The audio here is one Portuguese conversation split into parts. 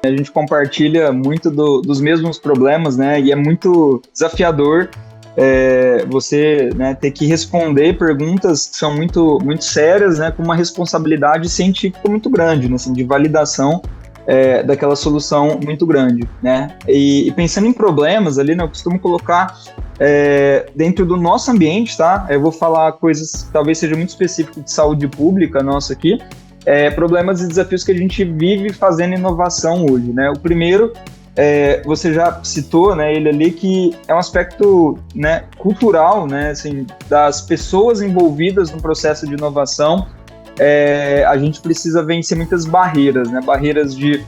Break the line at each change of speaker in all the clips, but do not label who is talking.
A gente compartilha muito dos mesmos problemas, né? E é muito desafiador você, né, ter que responder perguntas que são muito, muito sérias, né? Com uma responsabilidade científica muito grande, né, assim, de validação daquela solução muito grande, né? E pensando em problemas ali, né, eu costumo colocar dentro do nosso ambiente, tá? Eu vou falar coisas que talvez sejam muito específicas de saúde pública nossa aqui, problemas e desafios que a gente vive fazendo inovação hoje, né? O primeiro, você já citou, né, ele ali, que é um aspecto, né, cultural, né, assim, das pessoas envolvidas no processo de inovação. A gente precisa vencer muitas barreiras, né? Barreiras de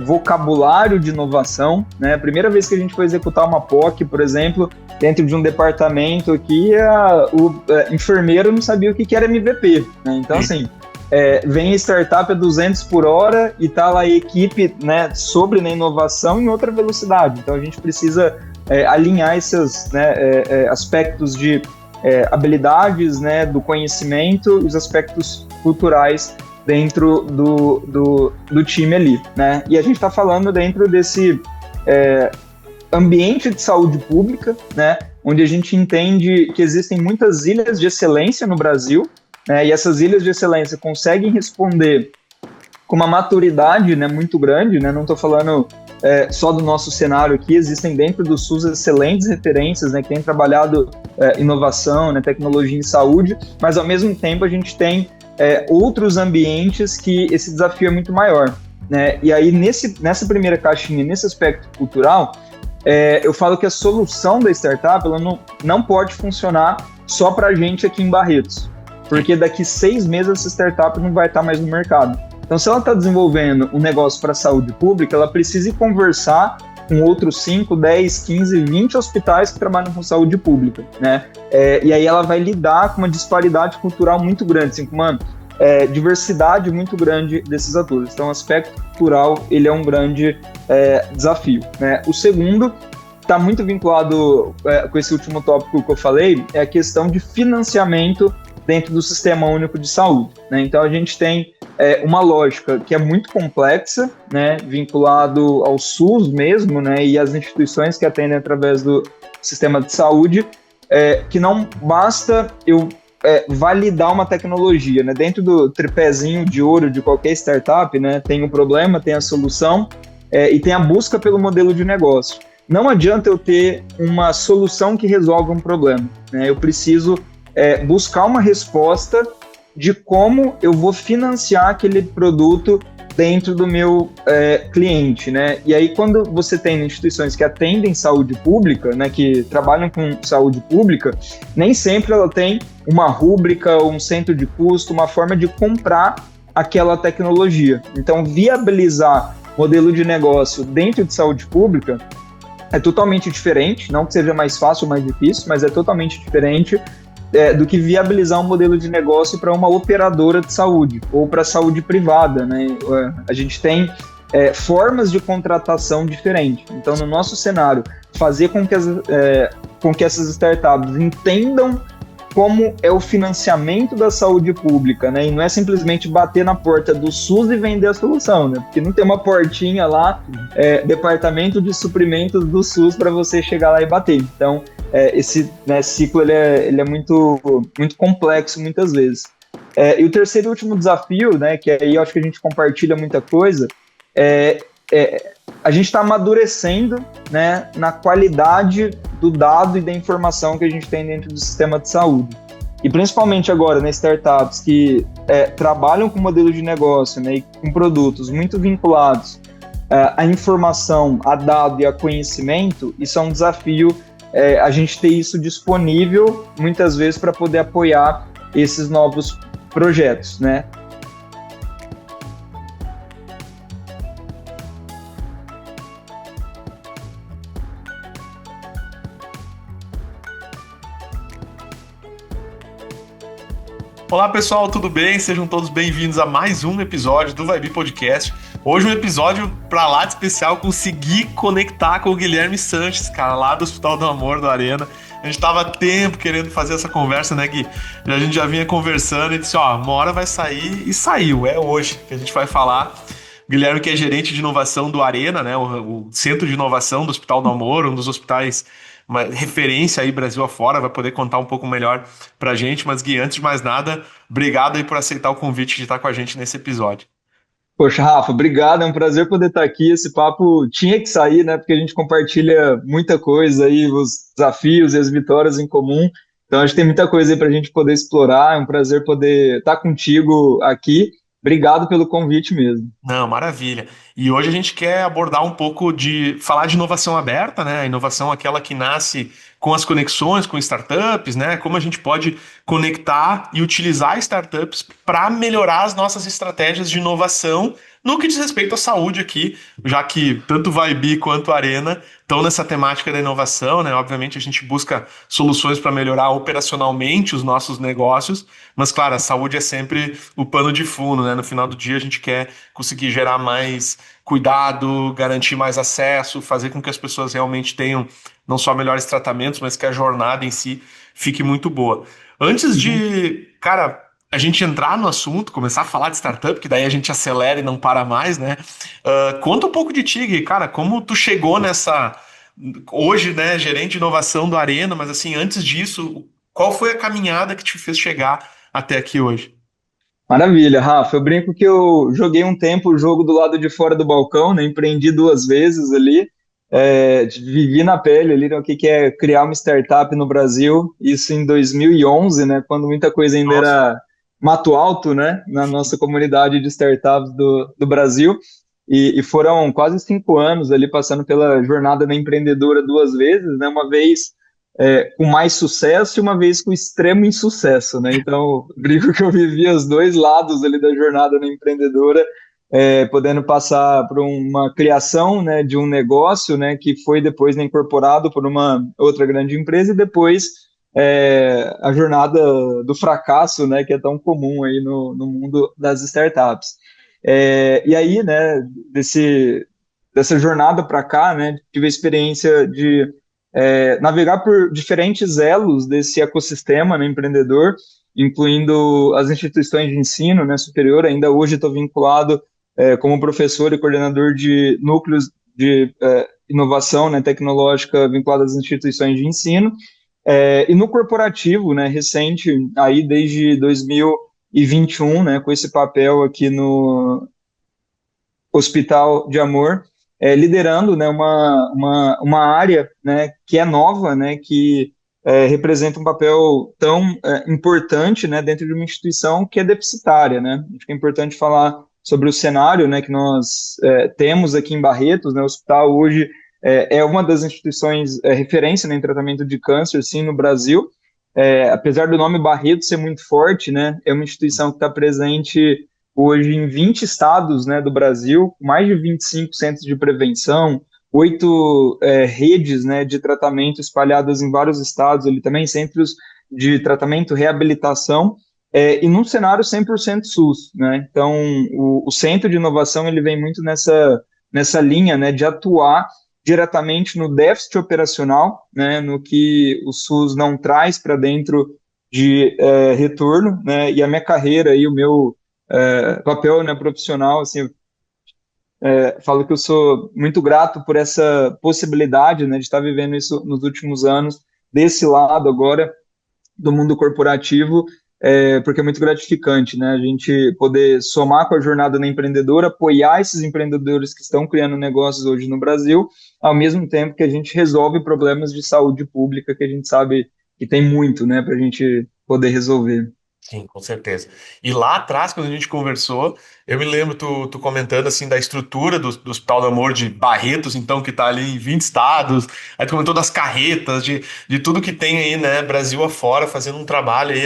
vocabulário de inovação, né? A primeira vez que a gente foi executar uma POC, por exemplo, dentro de um departamento aqui, o enfermeiro não sabia o que era MVP, né? Então, assim, vem a startup a 200 por hora e tá lá a equipe, né, sobre na inovação em outra velocidade. Então, a gente precisa alinhar esses, né, aspectos de habilidades, né, do conhecimento e os aspectos culturais dentro do time ali, né? E a gente está falando dentro desse ambiente de saúde pública, né, onde a gente entende que existem muitas ilhas de excelência no Brasil, né, e essas ilhas de excelência conseguem responder com uma maturidade, né, muito grande, né? Não estou falando só do nosso cenário aqui, existem dentro do SUS excelentes referências, né, que têm trabalhado inovação, né, tecnologia em saúde, mas ao mesmo tempo a gente tem outros ambientes que esse desafio é muito maior, né? E aí nessa primeira caixinha, nesse aspecto cultural, eu falo que a solução da startup ela não pode funcionar só para a gente aqui em Barretos, porque daqui 6 meses essa startup não vai estar mais no mercado. Então, se ela está desenvolvendo um negócio para a saúde pública, ela precisa ir conversar com outros 5, 10, 15, 20 hospitais que trabalham com saúde pública, né? E aí ela vai lidar com uma disparidade cultural muito grande, assim, com uma diversidade muito grande desses atores. Então, o aspecto cultural, ele é um grande desafio, né? O segundo está muito vinculado com esse último tópico que eu falei, é a questão de financiamento dentro do Sistema Único de Saúde, né? Então, a gente tem uma lógica que é muito complexa, né, vinculado ao SUS mesmo, né, e às instituições que atendem através do sistema de saúde, que não basta eu validar uma tecnologia, né, dentro do tripézinho de ouro de qualquer startup, né, tem o problema, tem a solução e tem a busca pelo modelo de negócio. Não adianta eu ter uma solução que resolva um problema, né, eu preciso buscar uma resposta de como eu vou financiar aquele produto dentro do meu cliente, né? E aí, quando você tem instituições que atendem saúde pública, né, que trabalham com saúde pública, nem sempre ela tem uma rúbrica, um centro de custo, uma forma de comprar aquela tecnologia. Então, viabilizar modelo de negócio dentro de saúde pública é totalmente diferente, não que seja mais fácil ou mais difícil, mas é totalmente diferente do que viabilizar um modelo de negócio para uma operadora de saúde ou para a saúde privada, né? A gente tem formas de contratação diferentes. Então, no nosso cenário, fazer com que essas startups entendam como é o financiamento da saúde pública, né? E não é simplesmente bater na porta do SUS e vender a solução, né? Porque não tem uma portinha lá, departamento de suprimentos do SUS para você chegar lá e bater. Então, esse, né, ciclo ele é muito, muito complexo muitas vezes. E o terceiro e último desafio, né, que aí eu acho que a gente compartilha muita coisa, a gente está amadurecendo, né, na qualidade do dado e da informação que a gente tem dentro do sistema de saúde. E principalmente agora, nas startups que trabalham com modelo de negócio, né, e com produtos muito vinculados à informação, a dado e a conhecimento, isso é um desafio. A gente ter isso disponível muitas vezes para poder apoiar esses novos projetos, né?
Olá pessoal, tudo bem? Sejam todos bem-vindos a mais um episódio do Vibe Podcast. Hoje um episódio pra lá de especial, consegui conectar com o Guilherme Sanches, cara, lá do Hospital do Amor, do Arena. A gente tava há tempo querendo fazer essa conversa, né, Gui? A gente já vinha conversando e disse, uma hora vai sair, e saiu, é hoje que a gente vai falar Guilherme, que é gerente de inovação do Arena, né? O Centro de Inovação do Hospital do Amor, um dos hospitais uma referência aí Brasil afora, vai poder contar um pouco melhor pra gente. Mas, Gui, antes de mais nada, obrigado aí por aceitar o convite de estar com a gente nesse episódio.
Poxa, Rafa, obrigado, é um prazer poder estar aqui. Esse papo tinha que sair, né? Porque a gente compartilha muita coisa aí, os desafios e as vitórias em comum. Então, acho que tem muita coisa aí para a gente poder explorar. É um prazer poder estar contigo aqui. Obrigado pelo convite mesmo.
Não, maravilha. E hoje a gente quer abordar um pouco de falar de inovação aberta, né? A inovação aquela que nasce com as conexões com startups, né? Como a gente pode conectar e utilizar startups para melhorar as nossas estratégias de inovação no que diz respeito à saúde aqui, já que tanto Vibe quanto a Arena estão nessa temática da inovação, né? Obviamente a gente busca soluções para melhorar operacionalmente os nossos negócios, mas claro, a saúde é sempre o pano de fundo, né? No final do dia a gente quer conseguir gerar mais cuidado, garantir mais acesso, fazer com que as pessoas realmente tenham não só melhores tratamentos, mas que a jornada em si fique muito boa. Antes
Uhum.
de, cara, a gente entrar no assunto, começar a falar de startup, que daí a gente acelera e não para mais, né? Conta um pouco de ti, Gui. Cara, como tu chegou nessa. Hoje, né, gerente de inovação do Arena, mas assim, antes disso, qual foi a caminhada que te fez chegar até aqui hoje?
Maravilha, Rafa. Eu brinco que eu joguei um tempo o jogo do lado de fora do balcão, né? Empreendi duas vezes ali, vivi na pele ali, né, o que que é criar uma startup no Brasil. Isso em 2011, né? Quando muita coisa ainda
Nossa.
era mato alto, né? Na nossa comunidade de startups do Brasil. E foram quase 5 anos ali passando pela jornada da empreendedora duas vezes, né? Uma vez com mais sucesso e uma vez com extremo insucesso, né? Então, brinco que eu vivi os dois lados ali da jornada na empreendedora, podendo passar por uma criação, né, de um negócio, né, que foi depois, né, incorporado por uma outra grande empresa e depois a jornada do fracasso, né, que é tão comum aí no mundo das startups. E aí, né, dessa jornada para cá, né, tive a experiência de navegar por diferentes elos desse ecossistema, né, empreendedor, incluindo as instituições de ensino, né, superior. Ainda hoje estou vinculado como professor e coordenador de núcleos de inovação, né, tecnológica vinculados às instituições de ensino. E no corporativo, né, recente, aí desde 2021, né, com esse papel aqui no Hospital de Amor, liderando, né, uma área, né, que é nova, né, que representa um papel tão importante, né, dentro de uma instituição que é deficitária, né. Acho que é importante falar sobre o cenário, né, que nós temos aqui em Barretos, né, o hospital hoje é uma das instituições referência, né, em tratamento de câncer, sim, no Brasil. Apesar do nome Barretos ser muito forte, né, é uma instituição que está presente hoje em 20 estados, né, do Brasil, mais de 25 centros de prevenção, 8 redes, né, de tratamento espalhadas em vários estados, ali também centros de tratamento e reabilitação, e num cenário 100% SUS, né? Então, o Centro de Inovação ele vem muito nessa linha, né, de atuar diretamente no déficit operacional, né, no que o SUS não traz para dentro de retorno, né, e a minha carreira e o meu papel, né, profissional, assim, falo que eu sou muito grato por essa possibilidade, né, de estar vivendo isso nos últimos anos, desse lado agora do mundo corporativo, porque é muito gratificante, né, a gente poder somar com a jornada na empreendedora, apoiar esses empreendedores que estão criando negócios hoje no Brasil, ao mesmo tempo que a gente resolve problemas de saúde pública que a gente sabe que tem muito, né, para a gente poder resolver.
Sim, com certeza. E lá atrás, quando a gente conversou, eu me lembro tu comentando assim da estrutura do Hospital do Amor de Barretos, então, que tá ali em 20 estados. Aí tu comentou das carretas, de tudo que tem aí, né, Brasil afora, fazendo um trabalho aí,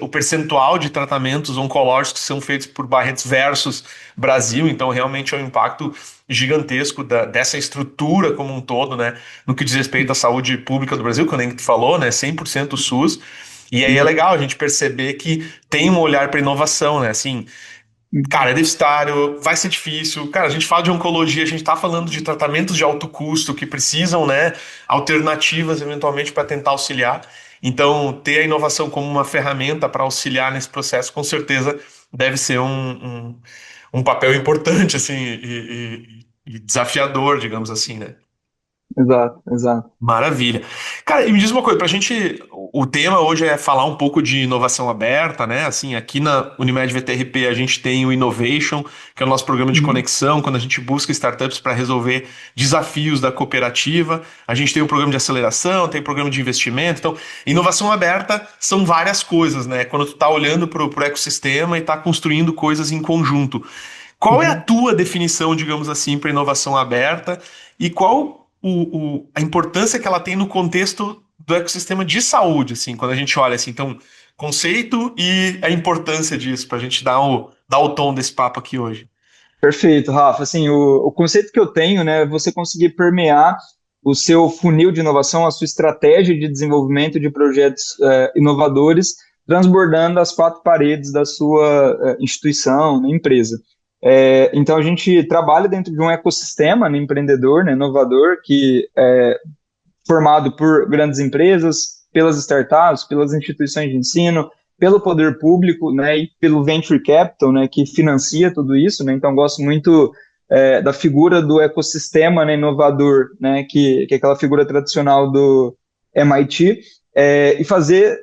o percentual de tratamentos oncológicos que são feitos por Barretos versus Brasil. Então, realmente é um impacto gigantesco dessa estrutura como um todo, né, no que diz respeito à saúde pública do Brasil, que nem tu falou, né, 100% SUS. E aí é legal a gente perceber que tem um olhar para inovação, né? Assim, cara, é deficitário, vai ser difícil. Cara, a gente fala de oncologia, a gente está falando de tratamentos de alto custo que precisam, né, alternativas eventualmente para tentar auxiliar. Então, ter a inovação como uma ferramenta para auxiliar nesse processo, com certeza deve ser um papel importante, assim, e desafiador, digamos assim, né?
Exato, exato.
Maravilha. Cara, e me diz uma coisa, pra gente, o tema hoje é falar um pouco de inovação aberta, né? Assim, aqui na Unimed VTRP a gente tem o Innovation, que é o nosso programa de
Uhum,
conexão, quando a gente busca startups para resolver desafios da cooperativa. A gente tem o programa de aceleração, tem o programa de investimento. Então, inovação aberta são várias coisas, né? Quando tu tá olhando pro ecossistema e tá construindo coisas em conjunto. Qual é a
uhum.
tua definição, digamos assim, para inovação aberta e qual a importância que ela tem no contexto do ecossistema de saúde, assim, quando a gente olha assim, então, conceito e a importância disso, para a gente dar o tom desse papo aqui hoje.
Perfeito, Rafa. Assim, o conceito que eu tenho, né, é você conseguir permear o seu funil de inovação, a sua estratégia de desenvolvimento de projetos inovadores, transbordando as quatro paredes da sua instituição, né, empresa. Então, a gente trabalha dentro de um ecossistema, né, empreendedor, né, inovador, que é formado por grandes empresas, pelas startups, pelas instituições de ensino, pelo poder público, né, e pelo venture capital, né, que financia tudo isso, né. Então gosto muito da figura do ecossistema, né, inovador, né, que é aquela figura tradicional do MIT. E fazer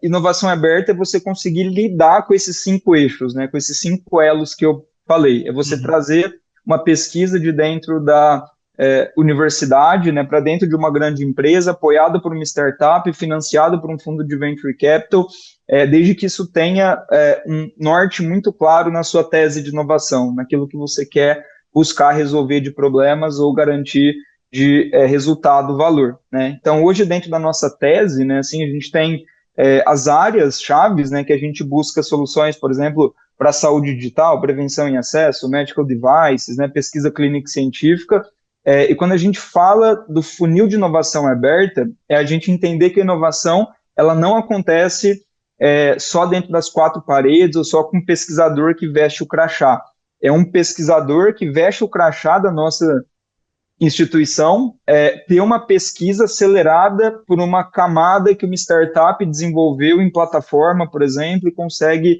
inovação aberta é você conseguir lidar com esses cinco eixos, né, com esses cinco elos que eu falei. É você
Uhum.
trazer uma pesquisa de dentro da universidade, né, para dentro de uma grande empresa, apoiada por uma startup, financiada por um fundo de venture capital, desde que isso tenha um norte muito claro na sua tese de inovação, naquilo que você quer buscar resolver de problemas ou garantir de resultado, valor, né? Então, hoje, dentro da nossa tese, né, assim, a gente tem as áreas chaves, né, que a gente busca soluções, por exemplo, para a saúde digital, prevenção e acesso, medical devices, né, pesquisa clínica e científica. E quando a gente fala do funil de inovação aberta, é a gente entender que a inovação ela não acontece só dentro das quatro paredes ou só com um pesquisador que veste o crachá. É um pesquisador que veste o crachá da nossa instituição, ter uma pesquisa acelerada por uma camada que uma startup desenvolveu em plataforma, por exemplo, e consegue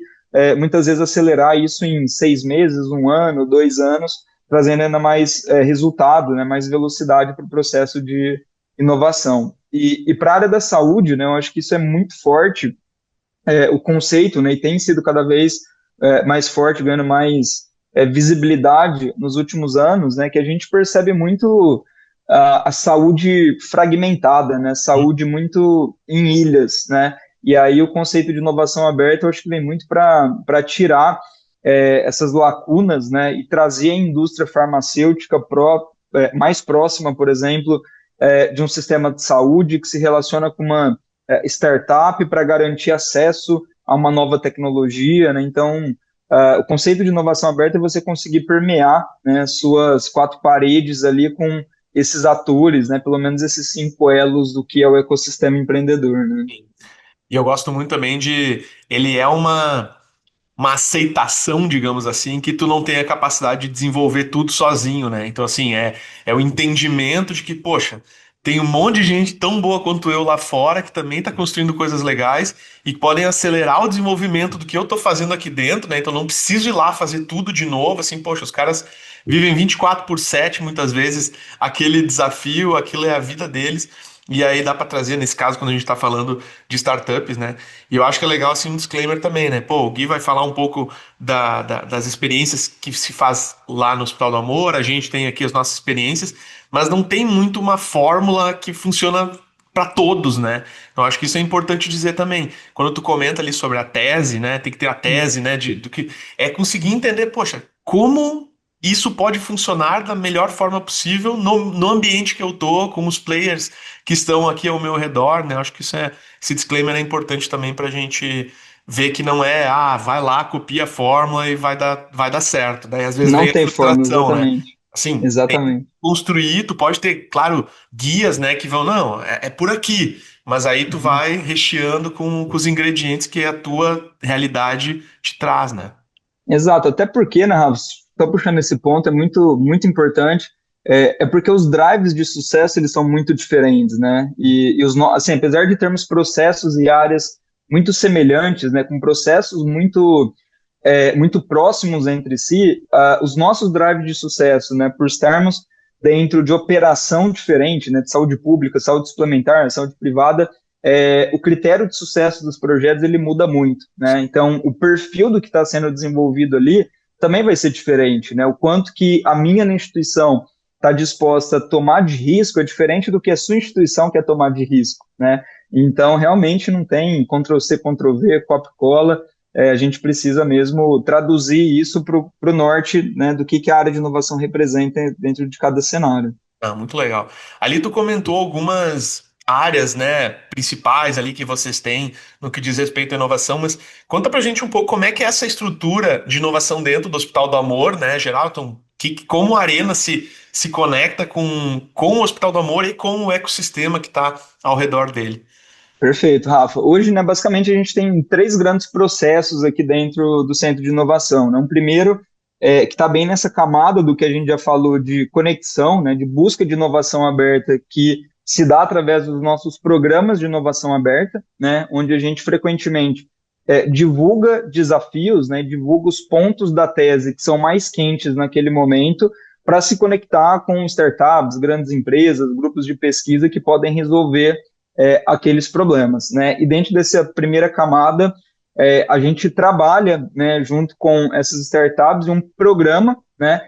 muitas vezes acelerar isso em 6 meses, 1 ano, 2 anos, trazendo ainda mais resultado, né, mais velocidade para o processo de inovação. E para a área da saúde, né, eu acho que isso é muito forte, o conceito, né, e tem sido cada vez mais forte, ganhando mais visibilidade nos últimos anos, né, que a gente percebe muito a saúde fragmentada, né, saúde muito em ilhas, né, e aí o conceito de inovação aberta eu acho que vem muito para tirar essas lacunas, né, e trazer a indústria farmacêutica mais próxima, por exemplo, de um sistema de saúde que se relaciona com uma startup para garantir acesso a uma nova tecnologia, né? Então, o conceito de inovação aberta é você conseguir permear, né, suas quatro paredes ali com esses atores, né, pelo menos esses cinco elos do que é o ecossistema empreendedor, né?
E eu gosto muito também de. Ele é uma aceitação, digamos assim, que tu não tem a capacidade de desenvolver tudo sozinho, né? Então, assim, é o entendimento de que, poxa, tem um monte de gente tão boa quanto eu lá fora que também está construindo coisas legais e que podem acelerar o desenvolvimento do que eu tô fazendo aqui dentro, né? Então, não preciso ir lá fazer tudo de novo, assim, poxa, os caras vivem 24/7 muitas vezes aquele desafio, aquilo é a vida deles. E aí dá para trazer, nesse caso, quando a gente está falando de startups, né? E eu acho que é legal, assim, um disclaimer também, né? Pô, o Gui vai falar um pouco das experiências que se faz lá no Hospital do Amor, a gente tem aqui as nossas experiências, mas não tem muito uma fórmula que funciona para todos, né? Então acho que isso é importante dizer também. Quando tu comenta ali sobre a tese, né? Tem que ter a tese, né? Do que é conseguir entender, poxa, como isso pode funcionar da melhor forma possível no ambiente que eu tô, com os players que estão aqui ao meu redor, né? Acho que esse disclaimer é importante também para a gente ver que não é, vai lá, copia a fórmula e vai dar certo. Daí às vezes
Não
vem a
tem forma,
frustração, né?
exatamente.
Assim, tem que
Exatamente.
construir, tu pode ter, claro, guias, né, que vão, não, é por aqui, mas aí tu
Uhum.
vai recheando com os ingredientes que a tua realidade te traz, né?
Exato, até porque, né, Rafa, só puxando esse ponto, é muito, muito importante, porque os drives de sucesso, eles são muito diferentes, né, assim, apesar de termos processos e áreas muito semelhantes, né, com processos muito muito próximos entre si, os nossos drives de sucesso, né, por estarmos dentro de operação diferente, né, de saúde pública, saúde suplementar, saúde privada, o critério de sucesso dos projetos ele muda muito, né? Então, o perfil do que está sendo desenvolvido ali também vai ser diferente, né? O quanto que a minha instituição está disposta a tomar de risco é diferente do que a sua instituição quer tomar de risco, né? Então, realmente não tem Ctrl+C, Ctrl+V, copia-cola. A gente precisa mesmo traduzir isso para o norte, né, do que a área de inovação representa dentro de cada cenário.
Ah, muito legal. Ali tu comentou algumas áreas, né, principais ali que vocês têm no que diz respeito à inovação, mas conta pra gente um pouco como é que é essa estrutura de inovação dentro do Hospital do Amor, né, Geralton? Como a Arena se conecta com o Hospital do Amor e com o ecossistema que está ao redor dele.
Perfeito, Rafa. Hoje, né, basicamente, a gente tem três grandes processos aqui dentro do Centro de Inovação, né? Um primeiro, que está bem nessa camada do que a gente já falou de conexão, né, de busca de inovação aberta, que se dá através dos nossos programas de inovação aberta, né, onde a gente frequentemente divulga desafios, né, divulga os pontos da tese que são mais quentes naquele momento, para se conectar com startups, grandes empresas, grupos de pesquisa que podem resolver aqueles problemas, né? E dentro dessa primeira camada, a gente trabalha, né, junto com essas startups, um programa, né,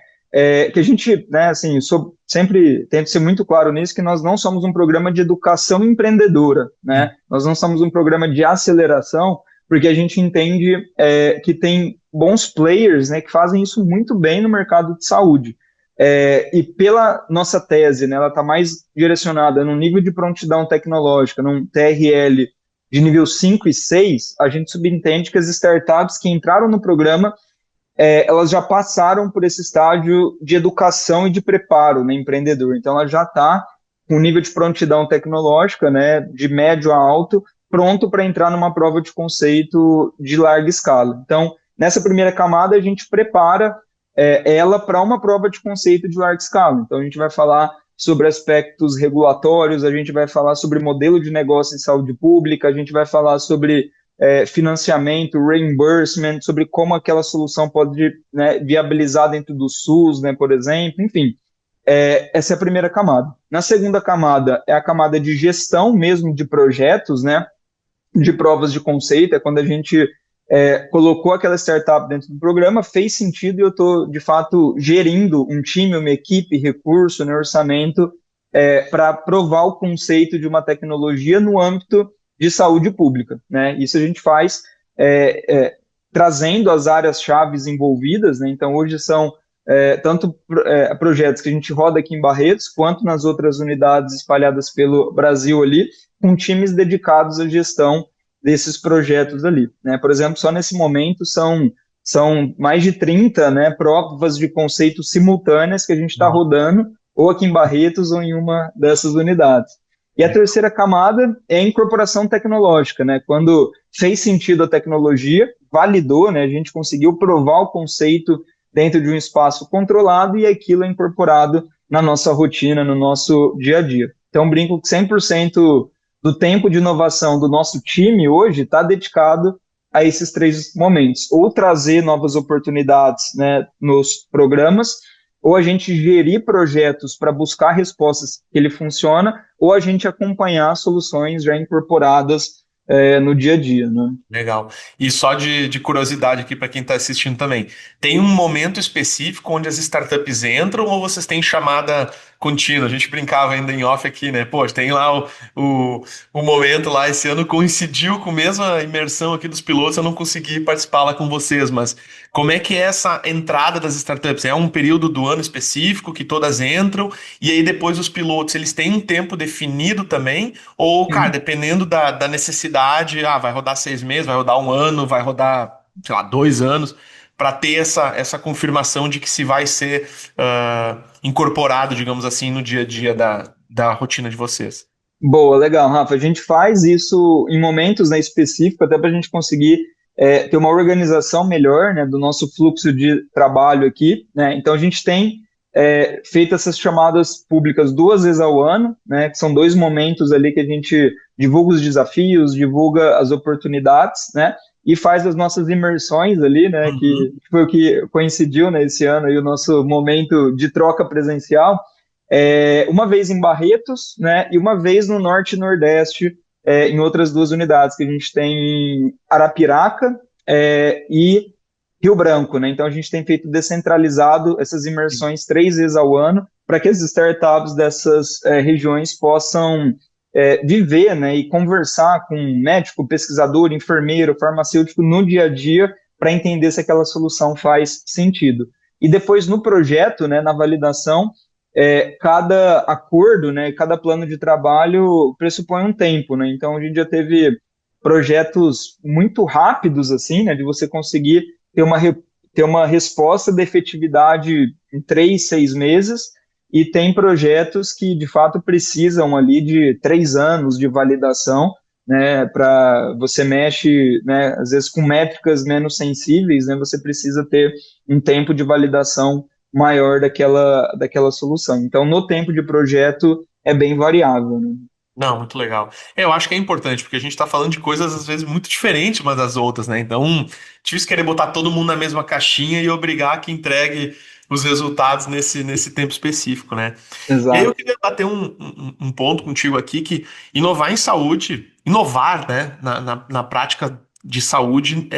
que a gente, né, assim, sempre tento ser muito claro nisso, que nós não somos um programa de educação empreendedora, né? Nós não somos um programa de aceleração, porque a gente entende que tem bons players, né, que fazem isso muito bem no mercado de saúde. E pela nossa tese, né, ela está mais direcionada no nível de prontidão tecnológica, num TRL de nível 5 e 6, a gente subentende que as startups que entraram no programa, elas já passaram por esse estágio de educação e de preparo, né, empreendedor. Então, ela já está com um nível de prontidão tecnológica, né, de médio a alto, pronto para entrar numa prova de conceito de larga escala. Então, nessa primeira camada, a gente prepara ela para uma prova de conceito de larga escala. Então, a gente vai falar sobre aspectos regulatórios, a gente vai falar sobre modelo de negócio em saúde pública, a gente vai falar sobre financiamento, reimbursement, sobre como aquela solução pode, né, viabilizar dentro do SUS, né, por exemplo, enfim. Essa é a primeira camada. Na segunda camada, é a camada de gestão mesmo de projetos, né, de provas de conceito, é quando a gente colocou aquela startup dentro do programa, fez sentido e eu estou, de fato, gerindo um time, uma equipe, recurso, né, orçamento, para provar o conceito de uma tecnologia no âmbito de saúde pública, né? Isso a gente faz trazendo as áreas-chave envolvidas, né? Então, hoje são tanto projetos que a gente roda aqui em Barretos, quanto nas outras unidades espalhadas pelo Brasil ali, com times dedicados à gestão desses projetos ali, né? Por exemplo, só nesse momento são mais de 30, né, provas de conceito simultâneas que a gente está rodando, ou aqui em Barretos ou em uma dessas unidades. E a terceira camada é a incorporação tecnológica, né? Quando fez sentido a tecnologia, validou, né? A gente conseguiu provar o conceito dentro de um espaço controlado e aquilo é incorporado na nossa rotina, no nosso dia a dia. Então, brinco que 100% do tempo de inovação do nosso time hoje está dedicado a esses três momentos. Ou trazer novas oportunidades, né, nos programas, ou a gente gerir projetos para buscar respostas que ele funciona, ou a gente acompanhar soluções já incorporadas no dia a dia, né?
Legal. E só de curiosidade aqui para quem está assistindo também, tem um momento específico onde as startups entram ou vocês têm chamada contínua? A gente brincava ainda em off aqui, né? Pô, tem lá o momento lá, esse ano coincidiu com a mesma imersão aqui dos pilotos, eu não consegui participar lá com vocês, mas como é que é essa entrada das startups? É um período do ano específico que todas entram e aí depois os pilotos, eles têm um tempo definido também? Ou, cara, dependendo da necessidade, vai rodar 6 meses, vai rodar um ano, vai rodar, sei lá, 2 anos, para ter essa confirmação de que se vai ser incorporado, digamos assim, no dia a dia da rotina de vocês.
Boa, legal, Rafa. A gente faz isso em momentos, né, específicos, até para a gente conseguir ter uma organização melhor, né, do nosso fluxo de trabalho aqui, né? Então, a gente tem feito essas chamadas públicas 2 vezes ao ano, né, que são 2 momentos ali que a gente divulga os desafios, divulga as oportunidades, né, e faz as nossas imersões ali, né, que
Uhum.
foi o que coincidiu, né, esse ano aí, o nosso momento de troca presencial, uma vez em Barretos, né, e uma vez no Norte e Nordeste, em outras duas unidades, que a gente tem em Arapiraca, e Rio Branco, né? Então a gente tem feito descentralizado essas imersões 3 vezes ao ano para que as startups dessas regiões possam viver, né, e conversar com médico, pesquisador, enfermeiro, farmacêutico no dia a dia para entender se aquela solução faz sentido. E depois no projeto, né, na validação, cada acordo, né, cada plano de trabalho pressupõe um tempo, né? Então a gente já teve projetos muito rápidos assim, né, de você conseguir ter ter uma resposta de efetividade em 3, 6 meses, e tem projetos que de fato precisam ali de 3 anos de validação, né, para você mexe, né, às vezes com métricas menos sensíveis, né, você precisa ter um tempo de validação maior daquela solução. Então, no tempo de projeto é bem variável, né?
Não, muito legal. Eu acho que é importante, porque a gente tá falando de coisas às vezes muito diferentes umas das outras, né? Então, difícil querer botar todo mundo na mesma caixinha e obrigar que entregue os resultados nesse tempo específico, né? E aí eu
Exato.
queria bater um ponto contigo aqui que inovar em saúde, inovar, né, na prática de saúde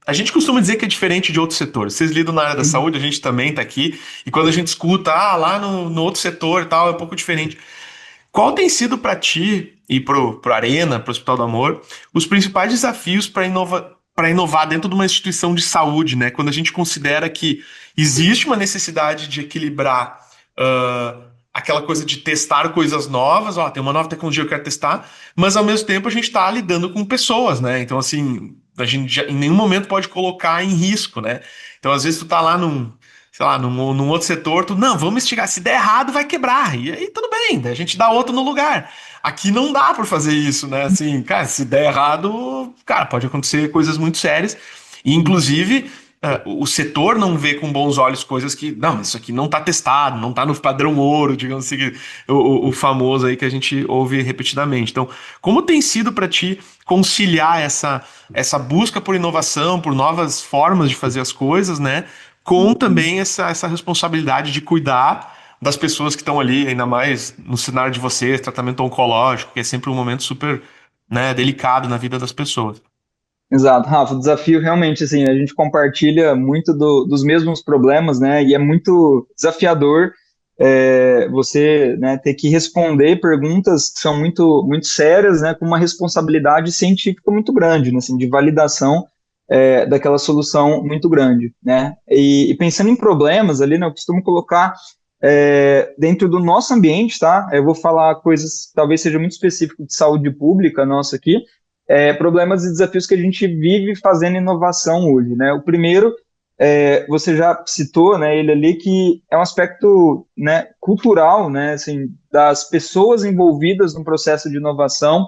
a gente costuma dizer que é diferente de outros setores. Vocês lidam na área da
Uhum.
saúde, a gente também tá aqui, e quando a gente escuta, lá no outro setor e tal, é um pouco diferente. Qual tem sido para ti e pro Arena, pro Hospital do Amor, os principais desafios para inovar dentro de uma instituição de saúde, né? Quando a gente considera que existe uma necessidade de equilibrar aquela coisa de testar coisas novas, ó, tem uma nova tecnologia que eu quero testar, mas ao mesmo tempo a gente está lidando com pessoas, né? Então, assim, a gente em nenhum momento pode colocar em risco, né? Então, às vezes, tu tá lá sei lá, num outro setor, tu, não, vamos investigar, se der errado, vai quebrar. E aí tudo bem, daí a gente dá outro no lugar. Aqui não dá pra fazer isso, né? Assim, cara, se der errado, cara, pode acontecer coisas muito sérias. E,
Uhum.
inclusive, o setor não vê com bons olhos coisas que, não, isso aqui não tá testado, não tá no padrão ouro, digamos assim, o famoso aí que a gente ouve repetidamente. Então, como tem sido para ti conciliar essa busca por inovação, por novas formas de fazer as coisas, né? Com também essa responsabilidade de cuidar das pessoas que estão ali, ainda mais no cenário de vocês, tratamento oncológico, que é sempre um momento super, né, delicado na vida das pessoas.
Exato, Rafa, o desafio realmente, assim, a gente compartilha muito dos mesmos problemas, né, e é muito desafiador você, né, ter que responder perguntas que são muito sérias, né, com uma responsabilidade científica muito grande, né, assim, de validação daquela solução muito grande, né, e pensando em problemas ali, né, eu costumo colocar dentro do nosso ambiente, tá, eu vou falar coisas que talvez seja muito específico de saúde pública nossa aqui, problemas e desafios que a gente vive fazendo inovação hoje, né? O primeiro, você já citou, né, ele ali, que é um aspecto, né, cultural, né, assim, das pessoas envolvidas no processo de inovação.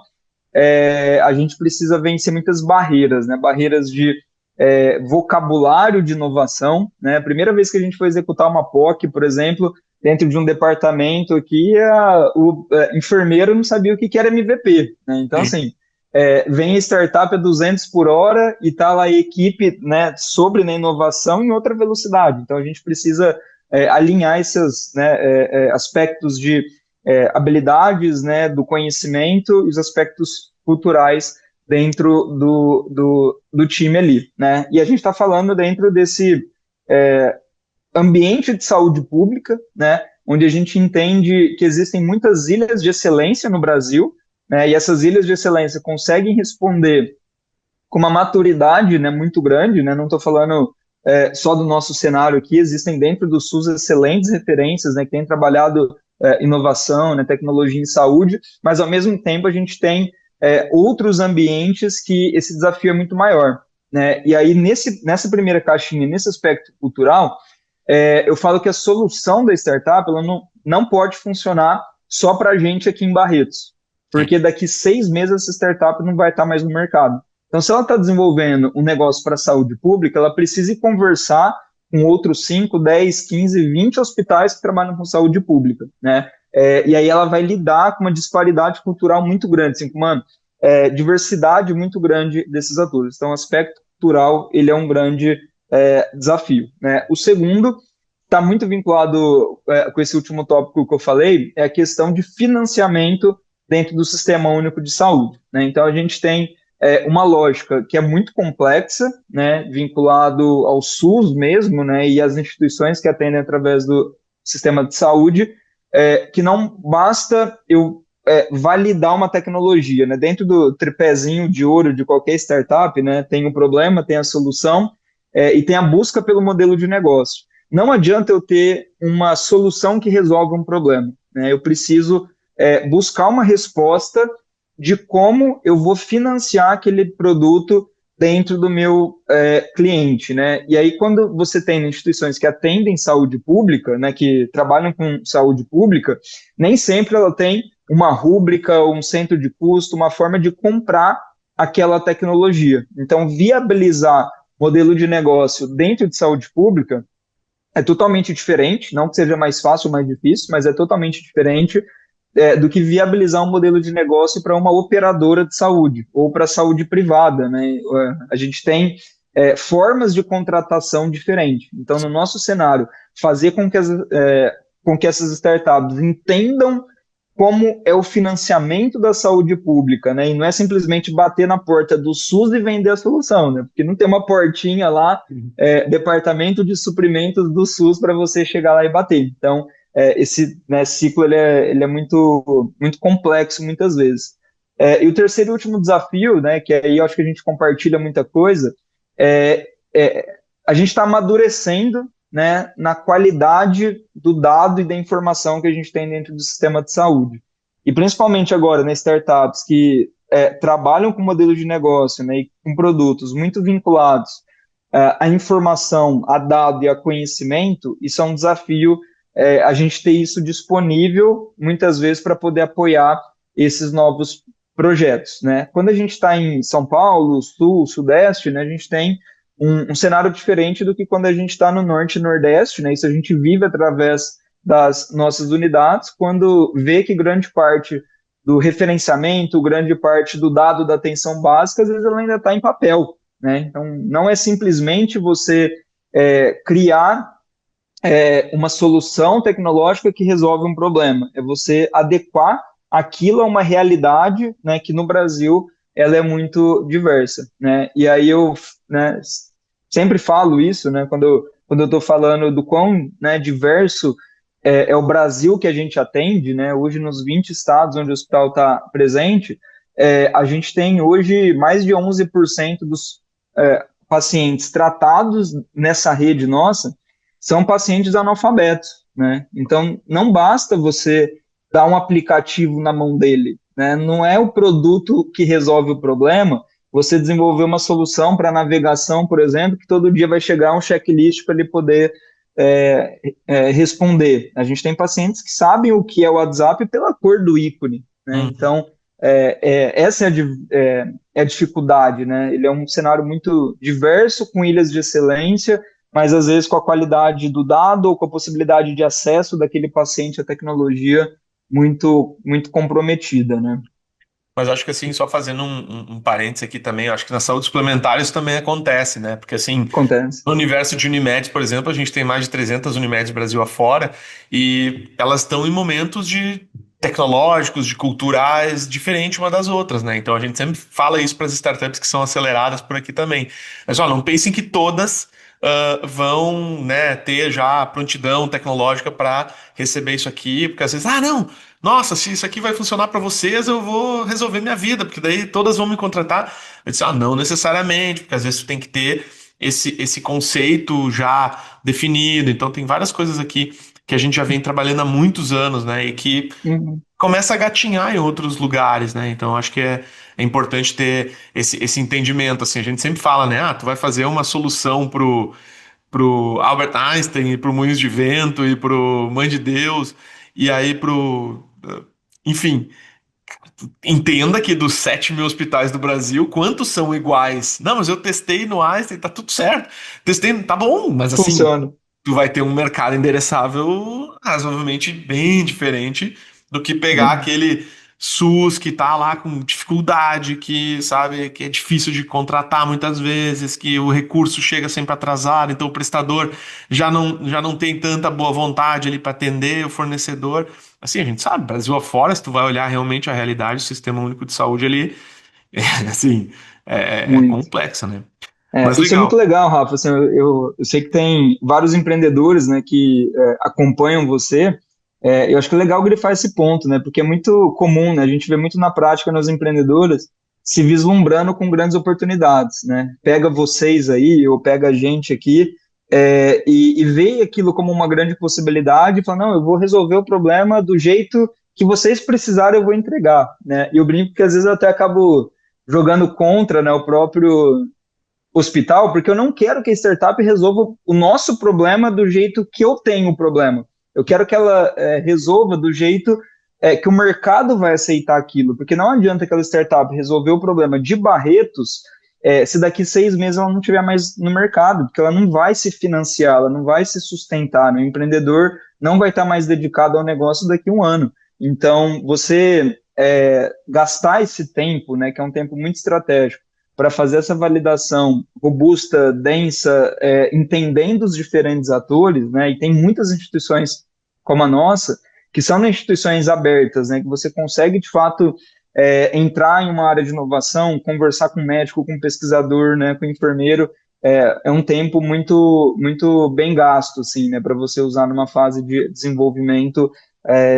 A gente precisa vencer muitas barreiras, né? Barreiras de vocabulário de inovação, né? A primeira vez que a gente foi executar uma POC, por exemplo, dentro de um departamento aqui, o enfermeiro não sabia o que era MVP, né? Então,
Sim.
assim, vem a startup a 200 por hora e está lá a equipe, né, sobre na inovação em outra velocidade. Então, a gente precisa alinhar esses, né, aspectos de habilidades, né, do conhecimento e os aspectos culturais dentro do time ali, né? E a gente está falando dentro desse ambiente de saúde pública, né, onde a gente entende que existem muitas ilhas de excelência no Brasil, né, e essas ilhas de excelência conseguem responder com uma maturidade, né, muito grande, né, não estou falando só do nosso cenário aqui, existem dentro do SUS excelentes referências, né, que têm trabalhado inovação, né, tecnologia em saúde, mas ao mesmo tempo a gente tem outros ambientes que esse desafio é muito maior, né, e aí nessa primeira caixinha, nesse aspecto cultural, eu falo que a solução da startup ela não pode funcionar só para a gente aqui em Barretos,
Sim.
porque daqui 6 meses essa startup não vai estar mais no mercado. Então, se ela está desenvolvendo um negócio para a saúde pública, ela precisa ir conversar com outros 5, 10, 15, 20 hospitais que trabalham com saúde pública, né? E aí ela vai lidar com uma disparidade cultural muito grande, assim, com uma diversidade muito grande desses atores. Então, o aspecto cultural ele é um grande desafio, né? O segundo está muito vinculado com esse último tópico que eu falei, é a questão de financiamento dentro do Sistema Único de Saúde, né? Então, a gente tem uma lógica que é muito complexa, né, vinculado ao SUS mesmo, né, e às instituições que atendem através do sistema de saúde, que não basta eu validar uma tecnologia, né, dentro do tripézinho de ouro de qualquer startup, né, tem o problema, tem a solução, e tem a busca pelo modelo de negócio. Não adianta eu ter uma solução que resolve um problema, né, eu preciso buscar uma resposta de como eu vou financiar aquele produto dentro do meu cliente, né? E aí, quando você tem instituições que atendem saúde pública, né, que trabalham com saúde pública, nem sempre ela tem uma rúbrica, um centro de custo, uma forma de comprar aquela tecnologia. Então, viabilizar modelo de negócio dentro de saúde pública é totalmente diferente, não que seja mais fácil ou mais difícil, mas é totalmente diferente do que viabilizar um modelo de negócio para uma operadora de saúde ou para a saúde privada, né? A gente tem formas de contratação diferentes. Então, no nosso cenário, fazer com que essas startups entendam como é o financiamento da saúde pública, né? E não é simplesmente bater na porta do SUS e vender a solução, né? Porque não tem uma portinha lá, departamento de suprimentos do SUS para você chegar lá e bater. Então, esse, né, ciclo ele é muito, muito complexo muitas vezes. E o terceiro e último desafio, né, que aí eu acho que a gente compartilha muita coisa, é, a gente está amadurecendo, né, na qualidade do dado e da informação que a gente tem dentro do sistema de saúde. E principalmente agora, nas startups que trabalham com modelo de negócio, né, e com produtos muito vinculados à informação, a dado e a conhecimento, isso é um desafio a gente ter isso disponível, muitas vezes, para poder apoiar esses novos projetos, né? Quando a gente está em São Paulo, Sul, Sudeste, né, a gente tem um cenário diferente do que quando a gente está no Norte e Nordeste, né? Isso a gente vive através das nossas unidades, quando vê que grande parte do referenciamento, grande parte do dado da atenção básica, às vezes ela ainda está em papel, né? Então, não é simplesmente você criar uma solução tecnológica que resolve um problema, é você adequar aquilo a uma realidade, né, que no Brasil ela é muito diversa, né? E aí eu, né, sempre falo isso, né, quando eu estou falando do quão, né, diverso o Brasil que a gente atende, né? Hoje nos 20 estados onde o hospital está presente, a gente tem hoje mais de 11% dos pacientes tratados nessa rede nossa são pacientes analfabetos, né? Então, não basta você dar um aplicativo na mão dele, né? Não é o produto que resolve o problema, você desenvolver uma solução para navegação, por exemplo, que todo dia vai chegar um checklist para ele poder responder. A gente tem pacientes que sabem o que é o WhatsApp pela cor do ícone, né? Então, essa é a dificuldade, né? Ele é um cenário muito diverso, com ilhas de excelência, mas às vezes com a qualidade do dado ou com a possibilidade de acesso daquele paciente à tecnologia muito, muito comprometida, né?
Mas acho que assim, só fazendo um parênteses aqui também, eu acho que na saúde suplementar isso também acontece, né? Porque assim,
Acontece.
no universo de Unimed, por exemplo, a gente tem mais de 300 Unimeds Brasil afora e elas estão em momentos de tecnológicos, de culturais, diferentes uma das outras, né? Então a gente sempre fala isso para as startups que são aceleradas por aqui também. Mas ó, não pensem que todas vão, né, ter já prontidão tecnológica para receber isso aqui, porque às vezes, não, nossa, se isso aqui vai funcionar para vocês, eu vou resolver minha vida, porque daí todas vão me contratar. Eu disse, não necessariamente, porque às vezes tu tem que ter esse conceito já definido. Então tem várias coisas aqui que a gente já vem trabalhando há muitos anos, né, e que começa a gatinhar em outros lugares, né? Então acho que é importante ter esse entendimento, assim. A gente sempre fala, né, tu vai fazer uma solução pro Albert Einstein, e pro Moinhos de Vento, e pro Mãe de Deus, e aí enfim, entenda que dos 7 mil hospitais do Brasil, quantos são iguais? Não, mas eu testei no Einstein, tá tudo certo. Testei, tá bom, mas assim,
Funciona.
tu vai ter um mercado endereçável razoavelmente bem diferente do que pegar aquele SUS que tá lá com dificuldade, que, sabe, que é difícil de contratar muitas vezes, que o recurso chega sempre atrasado, então o prestador já não tem tanta boa vontade ali para atender o fornecedor. Assim, a gente sabe, Brasil afora, se tu vai olhar realmente a realidade, o Sistema Único de Saúde ali, assim, é
Muito.
complexa, né?
É,
Mas
isso é muito
legal.
legal, Rafa. Assim, eu sei que tem vários empreendedores, né, que acompanham você. Eu acho que é legal que ele faz esse ponto, né, porque é muito comum, né, a gente vê muito na prática nos empreendedores se vislumbrando com grandes oportunidades, né? Pega vocês aí, ou pega a gente aqui, e vê aquilo como uma grande possibilidade e fala, não, eu vou resolver o problema do jeito que vocês precisarem, eu vou entregar, né? E eu brinco que às vezes eu até acabo jogando contra, né, o próprio hospital, porque eu não quero que a startup resolva o nosso problema do jeito que eu tenho o problema. Eu quero que ela resolva do jeito que o mercado vai aceitar aquilo, porque não adianta aquela startup resolver o problema de Barretos se daqui 6 meses ela não estiver mais no mercado, porque ela não vai se financiar, ela não vai se sustentar, né? O empreendedor não vai estar mais dedicado ao negócio daqui a um ano. Então, você gastar esse tempo, né, que é um tempo muito estratégico, para fazer essa validação robusta, densa, entendendo os diferentes atores, né? E tem muitas instituições como a nossa, que são instituições abertas, né? Que você consegue, de fato, entrar em uma área de inovação, conversar com médico, com pesquisador, né? Com enfermeiro, é um tempo muito, muito bem gasto, assim, né? Para você usar numa fase de desenvolvimento.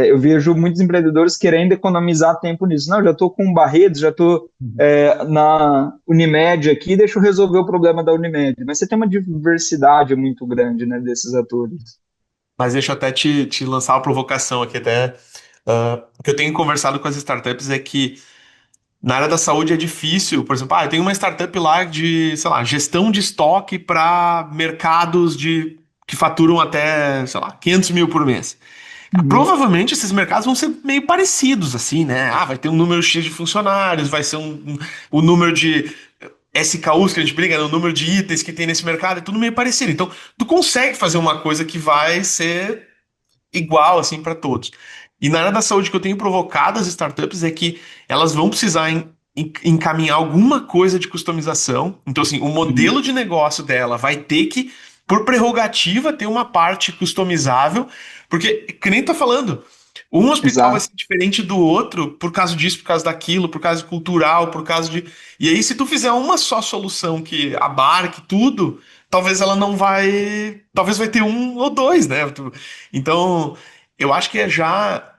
Eu vejo muitos empreendedores querendo economizar tempo nisso. Não, já estou com Barretos, já estou na Unimed aqui, deixa eu resolver o problema da Unimed. Mas você tem uma diversidade muito grande, né, desses atores.
Mas deixa eu até te lançar uma provocação aqui, até. O que eu tenho conversado com as startups é que na área da saúde é difícil. Por exemplo, eu tenho uma startup lá de, sei lá, gestão de estoque para mercados que faturam até, sei lá, 500 mil por mês.
Uhum.
Provavelmente esses mercados vão ser meio parecidos, assim, né? Vai ter um número X de funcionários, vai ser o número de SKUs que a gente briga, né? O número de itens que tem nesse mercado, é tudo meio parecido. Então, tu consegue fazer uma coisa que vai ser igual assim para todos. E na área da saúde que eu tenho provocado as startups é que elas vão precisar encaminhar alguma coisa de customização. Então, assim, o
Uhum.
modelo de negócio dela vai ter que, por prerrogativa, ter uma parte customizável, porque, que nem tá falando, um hospital vai
Exato.
ser diferente do outro por causa disso, por causa daquilo, por causa de cultural, por causa de. E aí, se tu fizer uma só solução que abarque tudo, talvez ela não vai. Talvez vai ter um ou dois, né? Então, eu acho que é já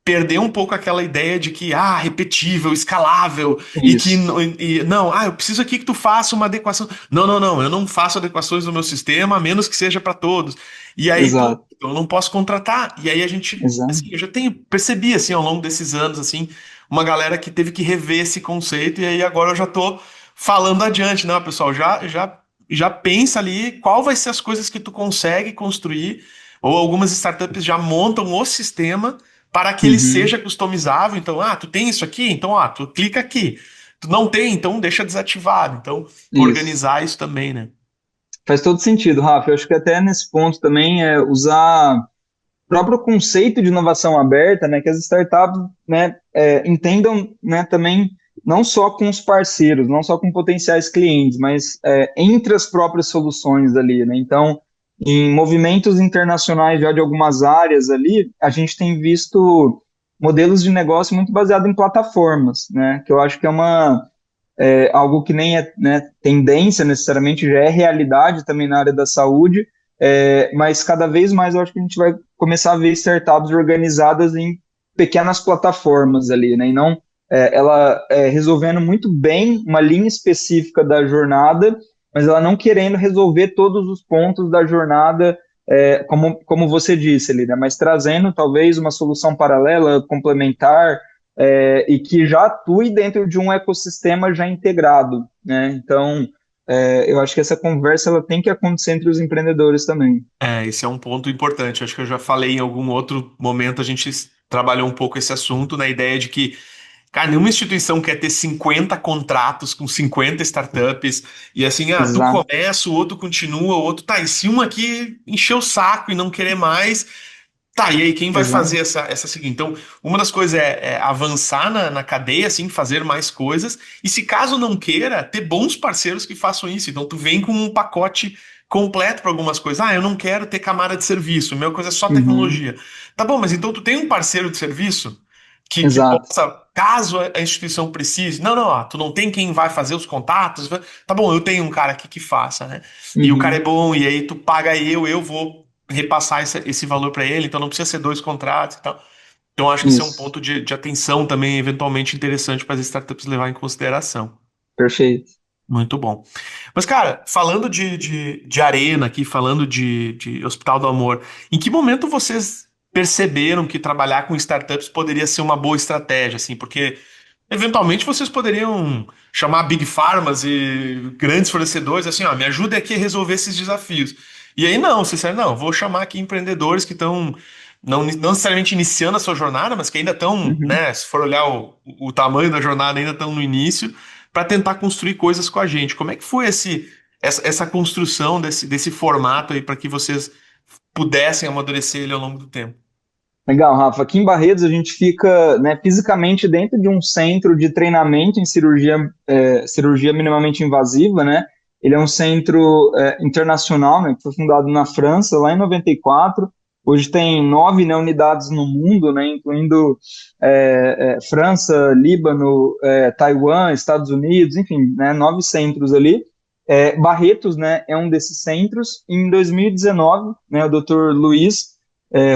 perder um pouco aquela ideia de que, repetível, escalável, e que,
Isso.
não, eu preciso aqui que tu faça uma adequação. Não, não, não, eu não faço adequações no meu sistema, a menos que seja para todos. E aí, pô,
Exato.
eu não posso contratar. E aí a gente,
Exato.
assim, eu já percebi, assim, ao longo desses anos, assim, uma galera que teve que rever esse conceito, e aí agora eu já tô falando adiante, não, pessoal, já pensa ali qual vai ser as coisas que tu consegue construir, ou algumas startups já montam o sistema para que ele
Uhum.
seja customizável. Então, tu tem isso aqui? Então, tu clica aqui. Tu não tem, então deixa desativado. Então,
Isso.
organizar isso também, né?
Faz todo sentido, Rafa. Eu acho que até nesse ponto também usar o próprio conceito de inovação aberta, né, que as startups, né, entendam, né, também não só com os parceiros, não só com potenciais clientes, mas entre as próprias soluções ali, né? Então, em movimentos internacionais já de algumas áreas ali, a gente tem visto modelos de negócio muito baseado em plataformas, né? Que eu acho que algo que nem é, né, tendência necessariamente, já é realidade também na área da saúde, mas cada vez mais eu acho que a gente vai começar a ver startups organizadas em pequenas plataformas ali, né, e não ela resolvendo muito bem uma linha específica da jornada, mas ela não querendo resolver todos os pontos da jornada, como você disse ali, né, mas trazendo talvez uma solução paralela, complementar, e que já atue dentro de um ecossistema já integrado, né? Então, eu acho que essa conversa ela tem que acontecer entre os empreendedores também.
Esse é um ponto importante. Acho que eu já falei em algum outro momento, a gente trabalhou um pouco esse assunto, na ideia de que, cara, nenhuma instituição quer ter 50 contratos com 50 startups, e assim, tu
Exato.
começa, o outro continua, o outro tá, e se um aqui encher o saco e não querer mais. Tá, e aí quem vai
Exato.
fazer essa seguinte? Então, uma das coisas é avançar na cadeia, assim, fazer mais coisas, e se caso não queira, ter bons parceiros que façam isso. Então, tu vem com um pacote completo para algumas coisas. Ah, eu não quero ter camada de serviço, minha coisa é só
Uhum.
tecnologia. Tá bom, mas então tu tem um parceiro de serviço que
Exato.
possa, caso a instituição precise, não, ó, tu não tem quem vai fazer os contatos, tá bom, eu tenho um cara aqui que faça, né? E o cara é
Uhum.
bom, e aí tu paga eu vou repassar esse valor para ele, então não precisa ser dois contratos e tal. Então acho que isso é um
Isso.
ponto de atenção também, eventualmente interessante para as startups levar em consideração.
Perfeito.
Muito bom. Mas, cara, falando de Arena aqui, falando de Hospital do Amor, em que momento vocês perceberam que trabalhar com startups poderia ser uma boa estratégia, assim? Porque eventualmente vocês poderiam chamar Big Pharmas e grandes fornecedores, assim, ó, me ajuda aqui a resolver esses desafios. E aí não, vocês disseram, não, vou chamar aqui empreendedores que estão não necessariamente iniciando a sua jornada, mas que ainda estão,
Uhum.
né, se for olhar o tamanho da jornada, ainda estão no início, para tentar construir coisas com a gente. Como é que foi essa construção desse formato aí para que vocês pudessem amadurecer ele ao longo do tempo?
Legal, Rafa. Aqui em Barretos a gente fica, né, fisicamente dentro de um centro de treinamento em cirurgia minimamente invasiva, né? Ele é um centro internacional, né, que foi fundado na França lá em 94. Hoje tem 9, né, unidades no mundo, né, incluindo França, Líbano, Taiwan, Estados Unidos, enfim, né, 9 centros ali. Barretos, né, é um desses centros. Em 2019, né, o Dr. Luiz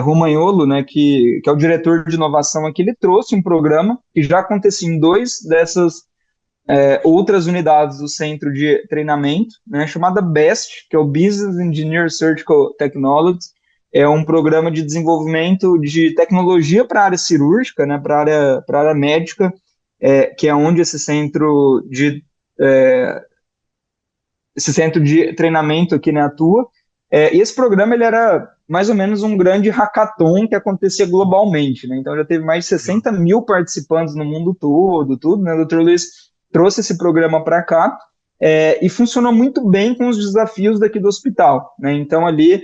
Romagnolo, né, que é o diretor de inovação aqui, ele trouxe um programa que já acontecia em dois dessas outras unidades do centro de treinamento, né, chamada BEST, que é o Business Engineer Surgical Technology. É um programa de desenvolvimento de tecnologia para a área cirúrgica, né, para a área médica, que é onde esse centro de treinamento aqui, né, atua. E esse programa ele era mais ou menos um grande hackathon que acontecia globalmente, né? Então já teve mais de
Legal.
60 mil participantes no mundo todo, tudo, né? O Dr. Luiz trouxe esse programa para cá e funcionou muito bem com os desafios daqui do hospital, né? Então ali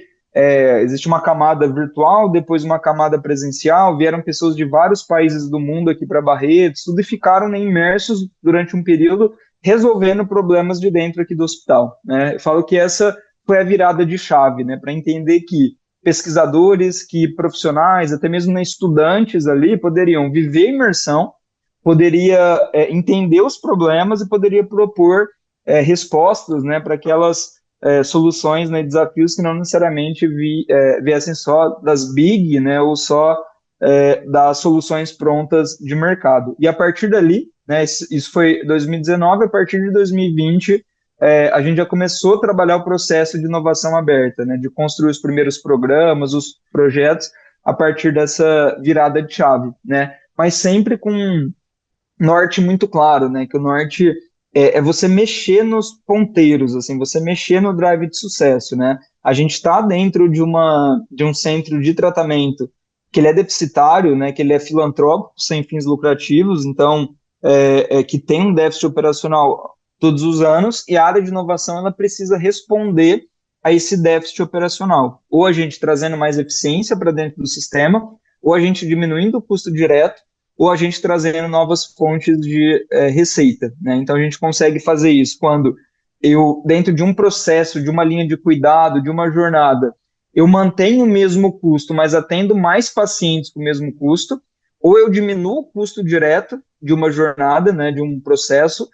existe uma camada virtual, depois uma camada presencial, vieram pessoas de vários países do mundo aqui para Barretos, tudo e ficaram, né, imersos durante um período resolvendo problemas de dentro aqui do hospital, né? Eu falo que essa foi a virada de chave, né, para entender que pesquisadores, que profissionais, até mesmo, né, estudantes ali poderiam viver imersão, poderia entender os problemas e poderia propor respostas, né, para aquelas soluções, né, desafios que não necessariamente viessem só das big, né, ou só das soluções prontas de mercado. E a partir dali, né, isso foi 2019, a partir de 2020, a gente já começou a trabalhar o processo de inovação aberta, né, de construir os primeiros programas, os projetos, a partir dessa virada de chave, né, mas sempre com um norte muito claro, né, que o norte é você mexer nos ponteiros, assim, você mexer no drive de sucesso, né, a gente está dentro de um centro de tratamento que ele é deficitário, né, que ele é filantrópico, sem fins lucrativos, então, que tem um déficit operacional todos os anos, e a área de inovação ela precisa responder a esse déficit operacional. Ou a gente trazendo mais eficiência para dentro do sistema, ou a gente diminuindo o custo direto, ou a gente trazendo novas fontes de receita, né? Então a gente consegue fazer isso quando eu, dentro de um processo, de uma linha de cuidado, de uma jornada, eu mantenho o mesmo custo, mas atendo mais pacientes com o mesmo custo, ou eu diminuo o custo direto de uma jornada, né, de um processo,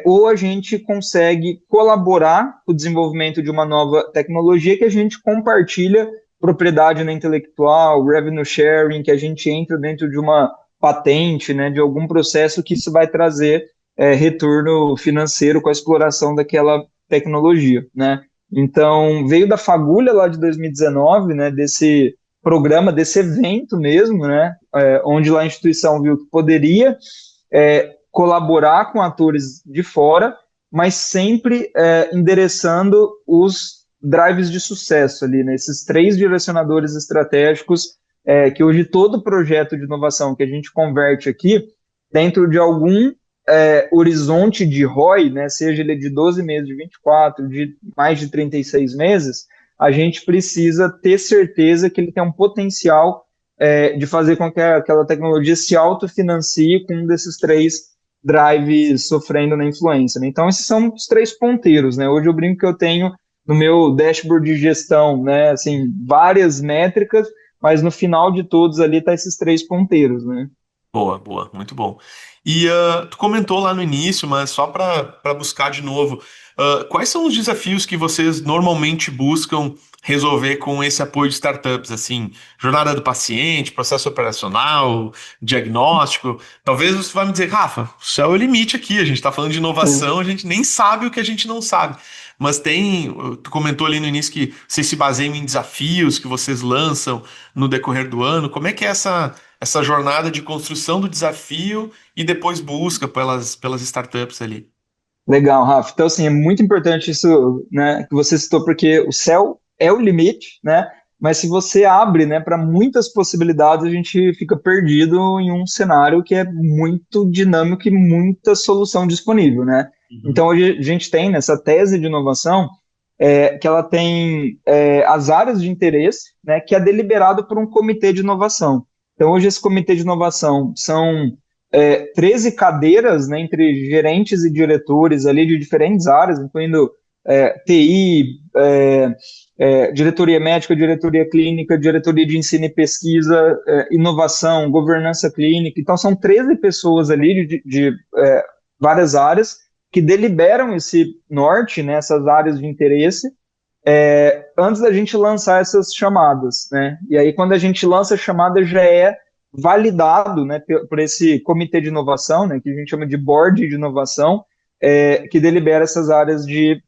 ou a gente consegue colaborar com o desenvolvimento de uma nova tecnologia que a gente compartilha propriedade na intelectual, revenue sharing, que a gente entra dentro de uma patente, né, de algum processo que isso vai trazer retorno financeiro com a exploração daquela tecnologia, né? Então, veio da fagulha lá de 2019, né, desse programa, desse evento mesmo, né, onde lá a instituição viu que poderia colaborar com atores de fora, mas sempre endereçando os drives de sucesso ali, né, esses 3 direcionadores estratégicos que hoje todo projeto de inovação que a gente converte aqui, dentro de algum horizonte de ROI, né, seja ele de 12 meses, de 24, de mais de 36 meses, a gente precisa ter certeza que ele tem um potencial de fazer com que aquela tecnologia se autofinancie com um desses três drives sofrendo na influência, né? Então, esses são os três ponteiros, né? Hoje eu brinco que eu tenho no meu dashboard de gestão, né, assim, várias métricas, mas no final de todos ali tá esses três ponteiros, né?
Boa, boa, muito bom. E tu comentou lá no início, mas só para buscar de novo, quais são os desafios que vocês normalmente buscam resolver com esse apoio de startups, assim, jornada do paciente, processo operacional, diagnóstico? Talvez você vai me dizer, Rafa, o céu é o limite aqui, a gente está falando de inovação, a gente nem sabe o que a gente não sabe. Mas tu comentou ali no início que vocês se baseiam em desafios que vocês lançam no decorrer do ano. Como é que é essa jornada de construção do desafio e depois busca pelas startups ali?
Legal, Rafa. Então, assim, é muito importante isso, né, que você citou, porque o céu é o limite, né? Mas se você abre, né, para muitas possibilidades, a gente fica perdido em um cenário que é muito dinâmico e muita solução disponível, né?
Uhum.
Então, hoje a gente tem nessa tese de inovação que ela tem as áreas de interesse, né, que é deliberado por um comitê de inovação. Então, hoje esse comitê de inovação são 13 cadeiras, né, entre gerentes e diretores ali de diferentes áreas, incluindo TI, diretoria médica, diretoria clínica, diretoria de ensino e pesquisa, inovação, governança clínica. Então, são 13 pessoas ali de várias áreas que deliberam esse norte, né, essas áreas de interesse, antes da gente lançar essas chamadas, né? E aí, quando a gente lança a chamada, já é validado, né, por esse comitê de inovação, né, que a gente chama de board de inovação, que delibera essas áreas de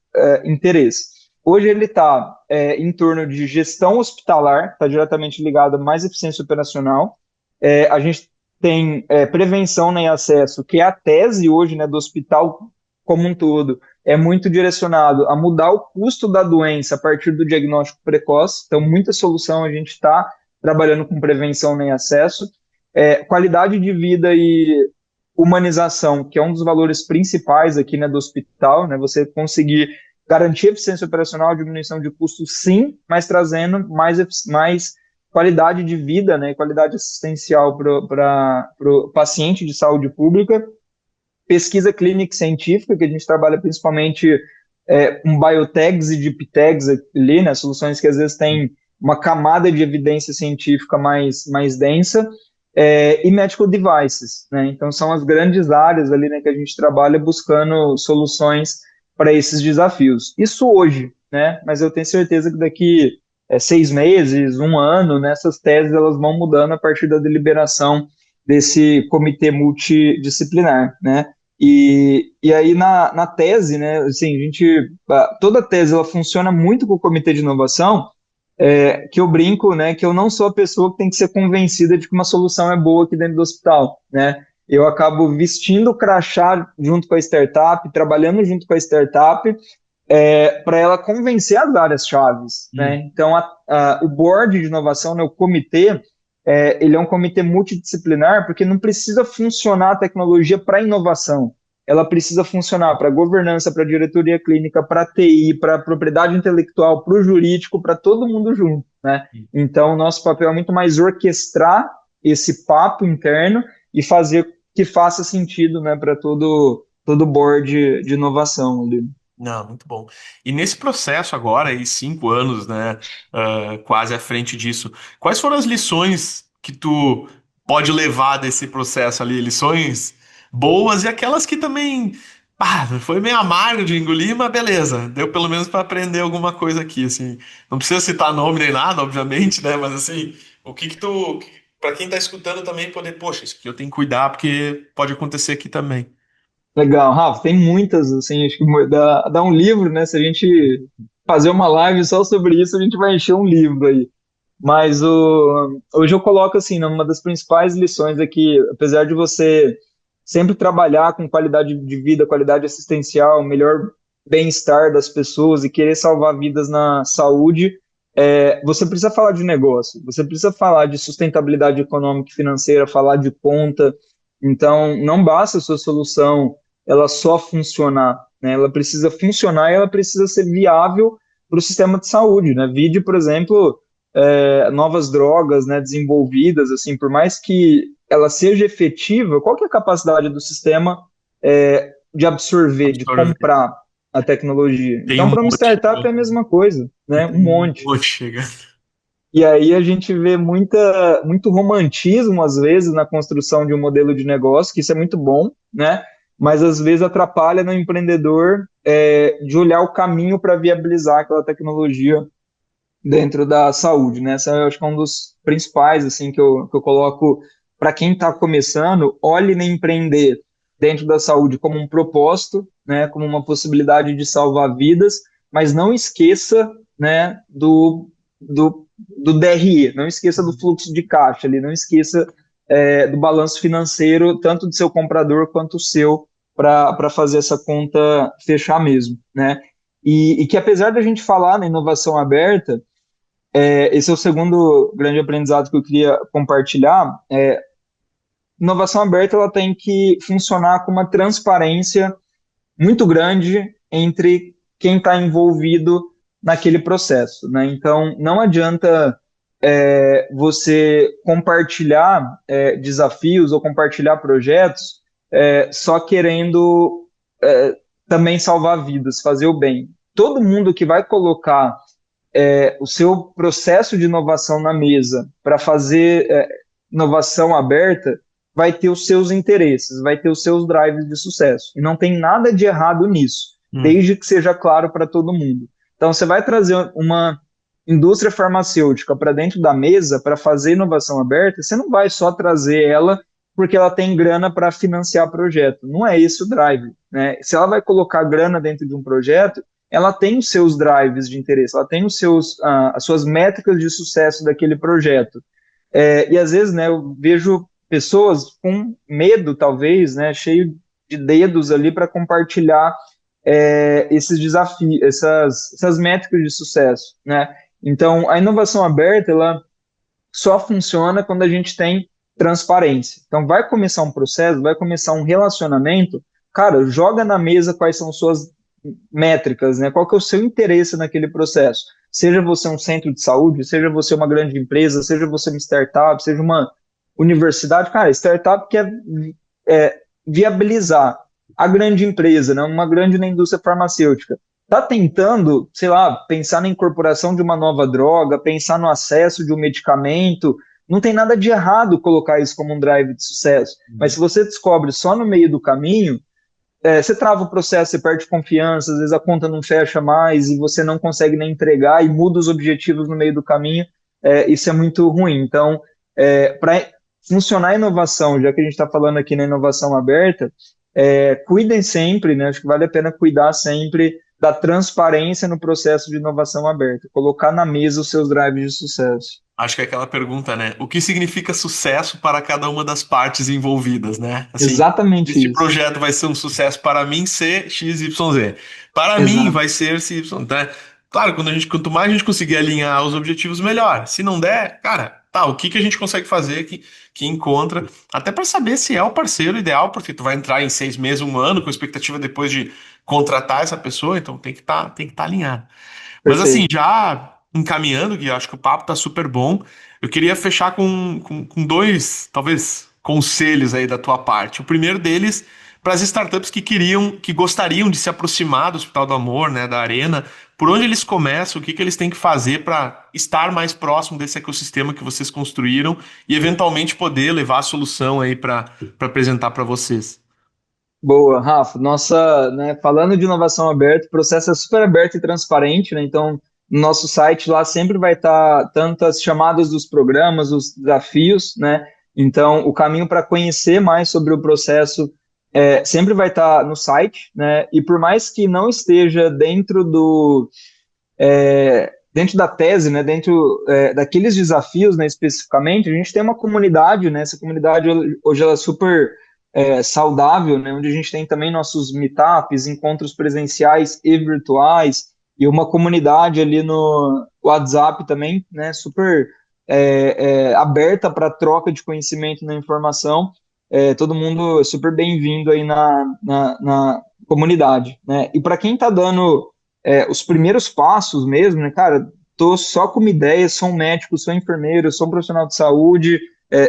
interesse. Hoje ele está em torno de gestão hospitalar, está diretamente ligado a mais eficiência operacional. A gente tem prevenção né, e acesso, que é a tese hoje né, do hospital como um todo, é muito direcionado a mudar o custo da doença a partir do diagnóstico precoce. Então, muita solução a gente está trabalhando com prevenção nem acesso, qualidade de vida e humanização, que é um dos valores principais aqui né, do hospital, né, você conseguir garantir eficiência operacional, diminuição de custos, sim, mas trazendo mais qualidade de vida, né, qualidade assistencial para o paciente de saúde pública, pesquisa clínica e científica, que a gente trabalha principalmente com biotags e deep tags ali, né, soluções que às vezes têm uma camada de evidência científica mais densa, e medical devices, né? Então são as grandes áreas ali, né, que a gente trabalha buscando soluções para esses desafios. Isso hoje, né? Mas eu tenho certeza que daqui 6 meses, um ano, né, essas teses elas vão mudando a partir da deliberação desse comitê multidisciplinar, né? E aí na tese, né, assim, toda tese ela funciona muito com o comitê de inovação, que eu brinco, né, que eu não sou a pessoa que tem que ser convencida de que uma solução é boa aqui dentro do hospital, né? Eu acabo vestindo o crachá junto com a startup, trabalhando junto com a startup, para ela convencer as áreas-chaves, né? Então, o board de inovação, né, o comitê, ele é um comitê multidisciplinar porque não precisa funcionar a tecnologia para inovação. Ela precisa funcionar para governança, para diretoria clínica, para TI, para propriedade intelectual, para o jurídico, para todo mundo junto, né? Então, o nosso papel é muito mais orquestrar esse papo interno e fazer que faça sentido, né, para todo board de inovação ali.
Não, muito bom. E nesse processo agora, aí, 5 anos, né, quase à frente disso, quais foram as lições que tu pode levar desse processo ali? Lições boas e aquelas que também, foi meio amargo de engolir, mas beleza, deu pelo menos para aprender alguma coisa aqui, assim. Não precisa citar nome nem nada, obviamente, né, mas assim, o que que tu, para quem tá escutando também poder, poxa, isso aqui eu tenho que cuidar porque pode acontecer aqui também.
Legal, Rafa, tem muitas, assim, acho que dá um livro, né? Se a gente fazer uma live só sobre isso, a gente vai encher um livro aí. Mas hoje eu coloco, assim, né, uma das principais lições é que, apesar de você sempre trabalhar com qualidade de vida, qualidade assistencial, melhor bem-estar das pessoas e querer salvar vidas na saúde, você precisa falar de negócio, você precisa falar de sustentabilidade econômica e financeira, falar de conta. Então, não basta a sua solução ela só funcionar, né? Ela precisa funcionar e ela precisa ser viável para o sistema de saúde, né? Vide, por exemplo, novas drogas, né, desenvolvidas, assim, por mais que ela seja efetiva, qual que é a capacidade do sistema de absorver, de
Absorver.
comprar a tecnologia?
Tem
Então,
um
para uma
monte.
startup é a mesma coisa, né? Um
Tem um
monte.
monte chegando.
E aí a gente vê muito romantismo, às vezes, na construção de um modelo de negócio, que isso é muito bom, né? Mas às vezes atrapalha no empreendedor de olhar o caminho para viabilizar aquela tecnologia dentro da saúde, né? Esse eu acho que é um dos principais, assim, que eu coloco para quem está começando, olhe em empreender dentro da saúde como um propósito, né? Como uma possibilidade de salvar vidas, mas não esqueça, né? Do DRE, não esqueça do fluxo de caixa ali, não esqueça do balanço financeiro, tanto do seu comprador quanto o seu, para fazer essa conta fechar mesmo, né? E que apesar da gente falar na inovação aberta, esse é o segundo grande aprendizado que eu queria compartilhar. Inovação aberta ela tem que funcionar com uma transparência muito grande entre quem está envolvido naquele processo, né? Então, não adianta você compartilhar desafios ou compartilhar projetos só querendo também salvar vidas, fazer o bem. Todo mundo que vai colocar o seu processo de inovação na mesa para fazer inovação aberta vai ter os seus interesses, vai ter os seus drives de sucesso. E não tem nada de errado nisso, desde que seja claro para todo mundo. Então, você vai trazer uma indústria farmacêutica para dentro da mesa para fazer inovação aberta, você não vai só trazer ela porque ela tem grana para financiar projeto. Não é esse o drive, né? Se ela vai colocar grana dentro de um projeto, ela tem os seus drives de interesse, ela tem as suas métricas de sucesso daquele projeto. E às vezes, né, eu vejo pessoas com medo, talvez, né, cheio de dedos ali para compartilhar esses desafios, essas métricas de sucesso, né? Então, a inovação aberta, ela só funciona quando a gente tem transparência. Então, vai começar um processo, vai começar um relacionamento, cara, joga na mesa quais são suas métricas, né? Qual que é o seu interesse naquele processo? Seja você um centro de saúde, seja você uma grande empresa, seja você uma startup, seja uma universidade, cara, startup quer viabilizar a grande empresa, né? Uma grande na indústria farmacêutica. Está tentando, sei lá, pensar na incorporação de uma nova droga, pensar no acesso de um medicamento. Não tem nada de errado colocar isso como um drive de sucesso. Mas se você descobre só no meio do caminho, você trava o processo, você perde confiança, às vezes a conta não fecha mais e você não consegue nem entregar e muda os objetivos no meio do caminho, isso é muito ruim. Então, para funcionar a inovação, já que a gente está falando aqui na inovação aberta, cuidem sempre, né? Acho que vale a pena cuidar sempre da transparência no processo de inovação aberta, colocar na mesa os seus drives de sucesso.
Acho que é aquela pergunta, né? O que significa sucesso para cada uma das partes envolvidas, né? Assim,
Exatamente
este
isso.
projeto vai ser um sucesso para mim ser XYZ. Para mim
Exato.
vai ser CY, né? Claro, quanto mais a gente conseguir alinhar os objetivos, melhor. Se não der, cara, tá, o que que a gente consegue fazer que encontra, até para saber se é o parceiro ideal, porque tu vai entrar em 6 meses, um ano, com expectativa depois de contratar essa pessoa, então tem que tá alinhado. Mas assim,
Perfeito.
já encaminhando, Gui, eu acho que o papo tá super bom. Eu queria fechar com dois, talvez, conselhos aí da tua parte. O primeiro deles, para as startups que gostariam de se aproximar do Hospital do Amor, né, da Arena, por onde eles começam, o que que eles têm que fazer para estar mais próximo desse ecossistema que vocês construíram e eventualmente poder levar a solução aí para apresentar para vocês.
Boa, Rafa. Nossa, né, falando de inovação aberta, o processo é super aberto e transparente, né? Então, no nosso site lá sempre vai estar tanto as chamadas dos programas, os desafios, né? Então, o caminho para conhecer mais sobre o processo sempre vai estar no site, né? E por mais que não esteja dentro da tese, né? Dentro daqueles desafios, né? Especificamente, a gente tem uma comunidade, né? Essa comunidade hoje ela é super saudável, né, onde a gente tem também nossos meetups, encontros presenciais e virtuais, e uma comunidade ali no WhatsApp também, né, super aberta para troca de conhecimento na informação. Todo mundo é super bem-vindo aí na comunidade, né? E para quem está dando os primeiros passos mesmo, né, cara, tô só com uma ideia, sou um médico, sou enfermeiro, sou um profissional de saúde,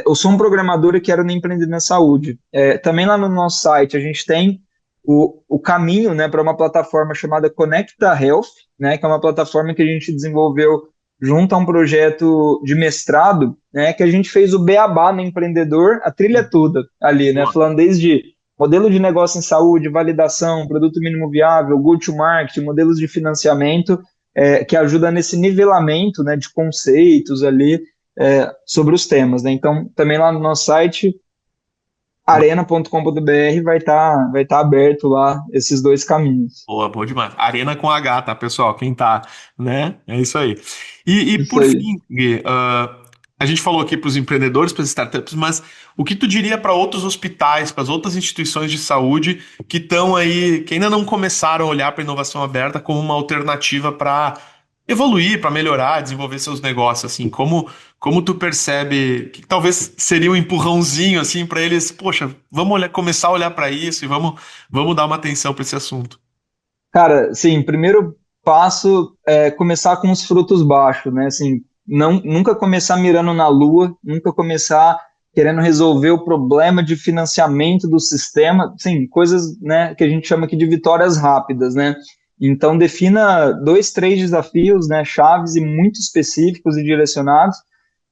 eu sou um programador e quero me empreender na saúde. Também lá no nosso site a gente tem o caminho, né, para uma plataforma chamada Conecta Health, né, que é uma plataforma que a gente desenvolveu junto a um projeto de mestrado, né, que a gente fez o beabá no empreendedor, a trilha toda ali, né,
Boa.
falando desde modelo de negócio em saúde, validação, produto mínimo viável, go-to-market, modelos de financiamento, que ajuda nesse nivelamento, né, de conceitos ali sobre os temas, né? Então, também lá no nosso site, arena.com.br, vai tá aberto lá esses dois caminhos.
Boa, boa demais. Arena com H, tá, pessoal? Quem tá, né? É isso aí. E
Isso
por
aí.
fim, Gui, a gente falou aqui para os empreendedores, para as startups, mas o que tu diria para outros hospitais, para as outras instituições de saúde que estão aí, que ainda não começaram a olhar para a inovação aberta como uma alternativa para evoluir, para melhorar, desenvolver seus negócios, assim, como tu percebe que talvez seria um empurrãozinho assim para eles, poxa, vamos começar a olhar para isso e vamos dar uma atenção para esse assunto.
Cara, sim, primeiro passo é começar com os frutos baixos, né? Assim, não, nunca começar mirando na lua, nunca começar querendo resolver o problema de financiamento do sistema, sim, coisas, né, que a gente chama aqui de vitórias rápidas, né? Então defina dois, três desafios, né, chaves e muito específicos e direcionados,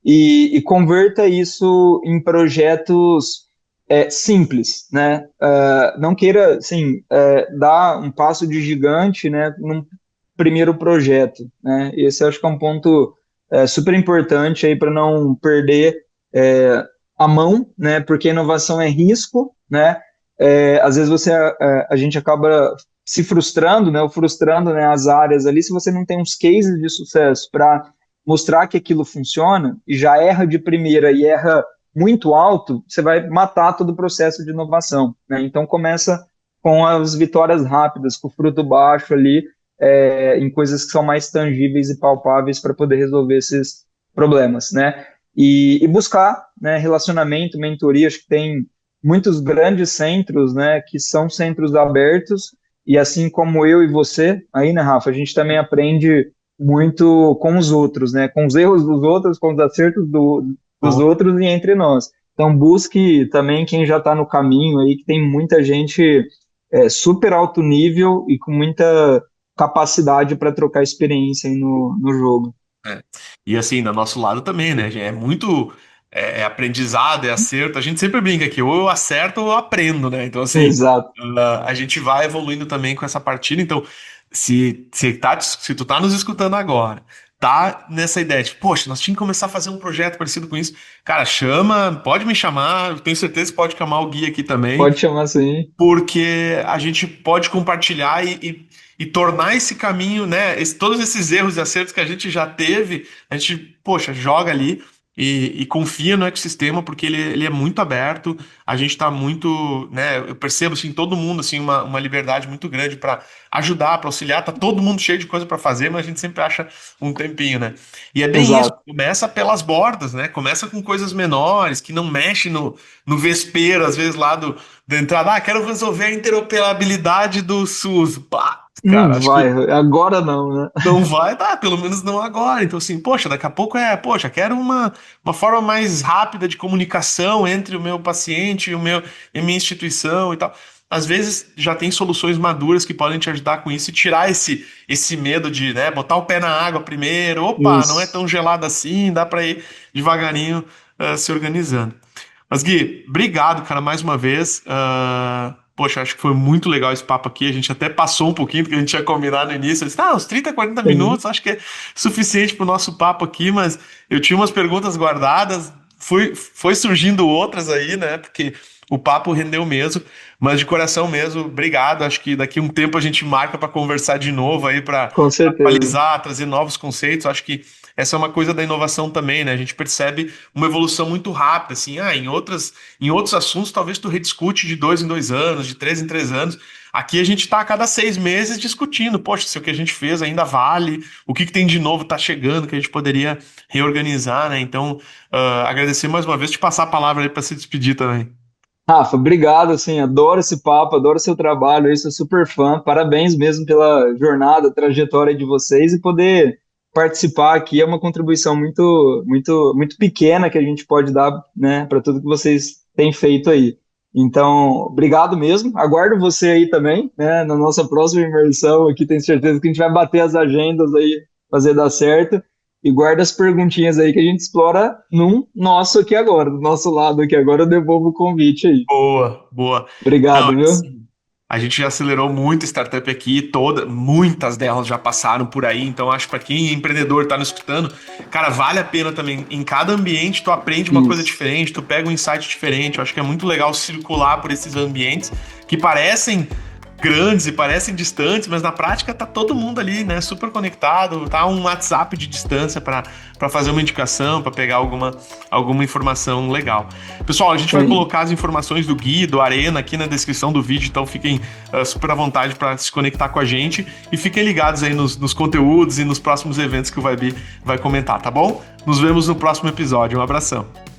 e converta isso em projetos simples, né? Não queira, assim, dar um passo de gigante, né, num primeiro projeto, né? Esse acho que é um ponto super importante aí para não perder a mão, né? Porque inovação é risco, né? Às vezes a gente acaba se frustrando, né? Ou frustrando, né, as áreas ali se você não tem uns cases de sucesso para mostrar que aquilo funciona e já erra de primeira e erra muito alto, você vai matar todo o processo de inovação, né? Então começa com as vitórias rápidas, com o fruto baixo ali, em coisas que são mais tangíveis e palpáveis para poder resolver esses problemas, né? E buscar, né, relacionamento, mentoria, acho que tem muitos grandes centros, né, que são centros abertos, e assim como eu e você, aí, né, Rafa, a gente também aprende muito com os outros, né, com os erros dos outros, com os acertos dos
Bom.
outros e entre nós. Então, busque também quem já está no caminho aí, que tem muita gente super alto nível e com muita capacidade para trocar experiência aí no jogo.
É. E assim, do nosso lado também, né? É muito aprendizado, é acerto. A gente sempre brinca que ou eu acerto ou eu aprendo, né? Então, assim,
Exato.
a gente vai evoluindo também com essa partida. Então, se tu tá nos escutando agora, tá nessa ideia de, poxa, nós tínhamos que começar a fazer um projeto parecido com isso. Cara, chama, pode me chamar, eu tenho certeza que pode chamar o Gui aqui também,
Pode chamar assim.
porque a gente pode compartilhar e tornar esse caminho, né? Todos esses erros e acertos que a gente já teve, a gente, poxa, joga ali e confia no ecossistema, porque ele é muito aberto, a gente está muito, né? Eu percebo, assim, todo mundo, assim, uma liberdade muito grande para ajudar, para auxiliar, tá todo mundo cheio de coisa para fazer, mas a gente sempre acha um tempinho, né? E é bem isso,
Exato.
começa pelas bordas, né? Começa com coisas menores, que não mexe no vespeiro, às vezes lá da entrada, quero resolver a interoperabilidade do SUS. Pá,
Não
cara, acho
vai,
que
agora não, né?
não vai dar, pelo menos não agora. Então, assim, poxa, daqui a pouco poxa, quero uma forma mais rápida de comunicação entre o meu paciente e minha instituição e tal. Às vezes já tem soluções maduras que podem te ajudar com isso e tirar esse medo de, né, botar o pé na água primeiro. Opa, não é
Isso.
tão gelado assim, dá para ir devagarinho, se organizando. Mas, Gui, obrigado, cara, mais uma vez. Poxa, acho que foi muito legal esse papo aqui. A gente até passou um pouquinho, porque a gente tinha combinado no início. Eu disse, uns 30, 40
Sim.
minutos, acho que é suficiente para o nosso papo aqui, mas eu tinha umas perguntas guardadas, foi surgindo outras aí, né? Porque o papo rendeu mesmo, mas de coração mesmo, obrigado. Acho que daqui a um tempo a gente marca para conversar de novo aí, para
Com certeza.
atualizar, trazer novos conceitos. Acho que essa é uma coisa da inovação também, né? A gente percebe uma evolução muito rápida, assim, em outros assuntos talvez tu rediscute de 2 em 2 anos, de 3 em 3 anos. Aqui a gente está a cada 6 meses discutindo, poxa, se o que a gente fez ainda vale, o que tem de novo está chegando, que a gente poderia reorganizar, né? Então, agradecer mais uma vez, te passar a palavra aí para se despedir também.
Rafa, obrigado, assim, adoro esse papo, adoro seu trabalho, eu sou super fã, parabéns mesmo pela jornada, trajetória de vocês e poder participar aqui é uma contribuição muito pequena que a gente pode dar, né, para tudo que vocês têm feito aí. Então, obrigado mesmo, aguardo você aí também, né, na nossa próxima imersão aqui, tenho certeza que a gente vai bater as agendas aí, fazer dar certo. E guarda as perguntinhas aí que a gente explora num nosso aqui agora, do nosso lado aqui agora, eu devolvo o convite aí.
Boa, boa. Não,
Obrigado, viu?
assim, a gente já acelerou muito startup aqui, muitas delas já passaram por aí, então acho que para quem é empreendedor tá nos escutando, cara, vale a pena também. Em cada ambiente tu aprende uma coisa
Isso.
diferente, tu pega um insight diferente. Eu acho que é muito legal circular por esses ambientes que parecem grandes e parecem distantes, mas na prática tá todo mundo ali, né, super conectado, tá um WhatsApp de distância para fazer uma indicação, para pegar alguma informação legal. Pessoal, a gente vai colocar as informações do Gui, do Arena aqui na descrição do vídeo, então fiquem super à vontade para se conectar com a gente e fiquem ligados aí nos conteúdos e nos próximos eventos que o Vibe vai comentar, tá bom? Nos vemos no próximo episódio. Um abração.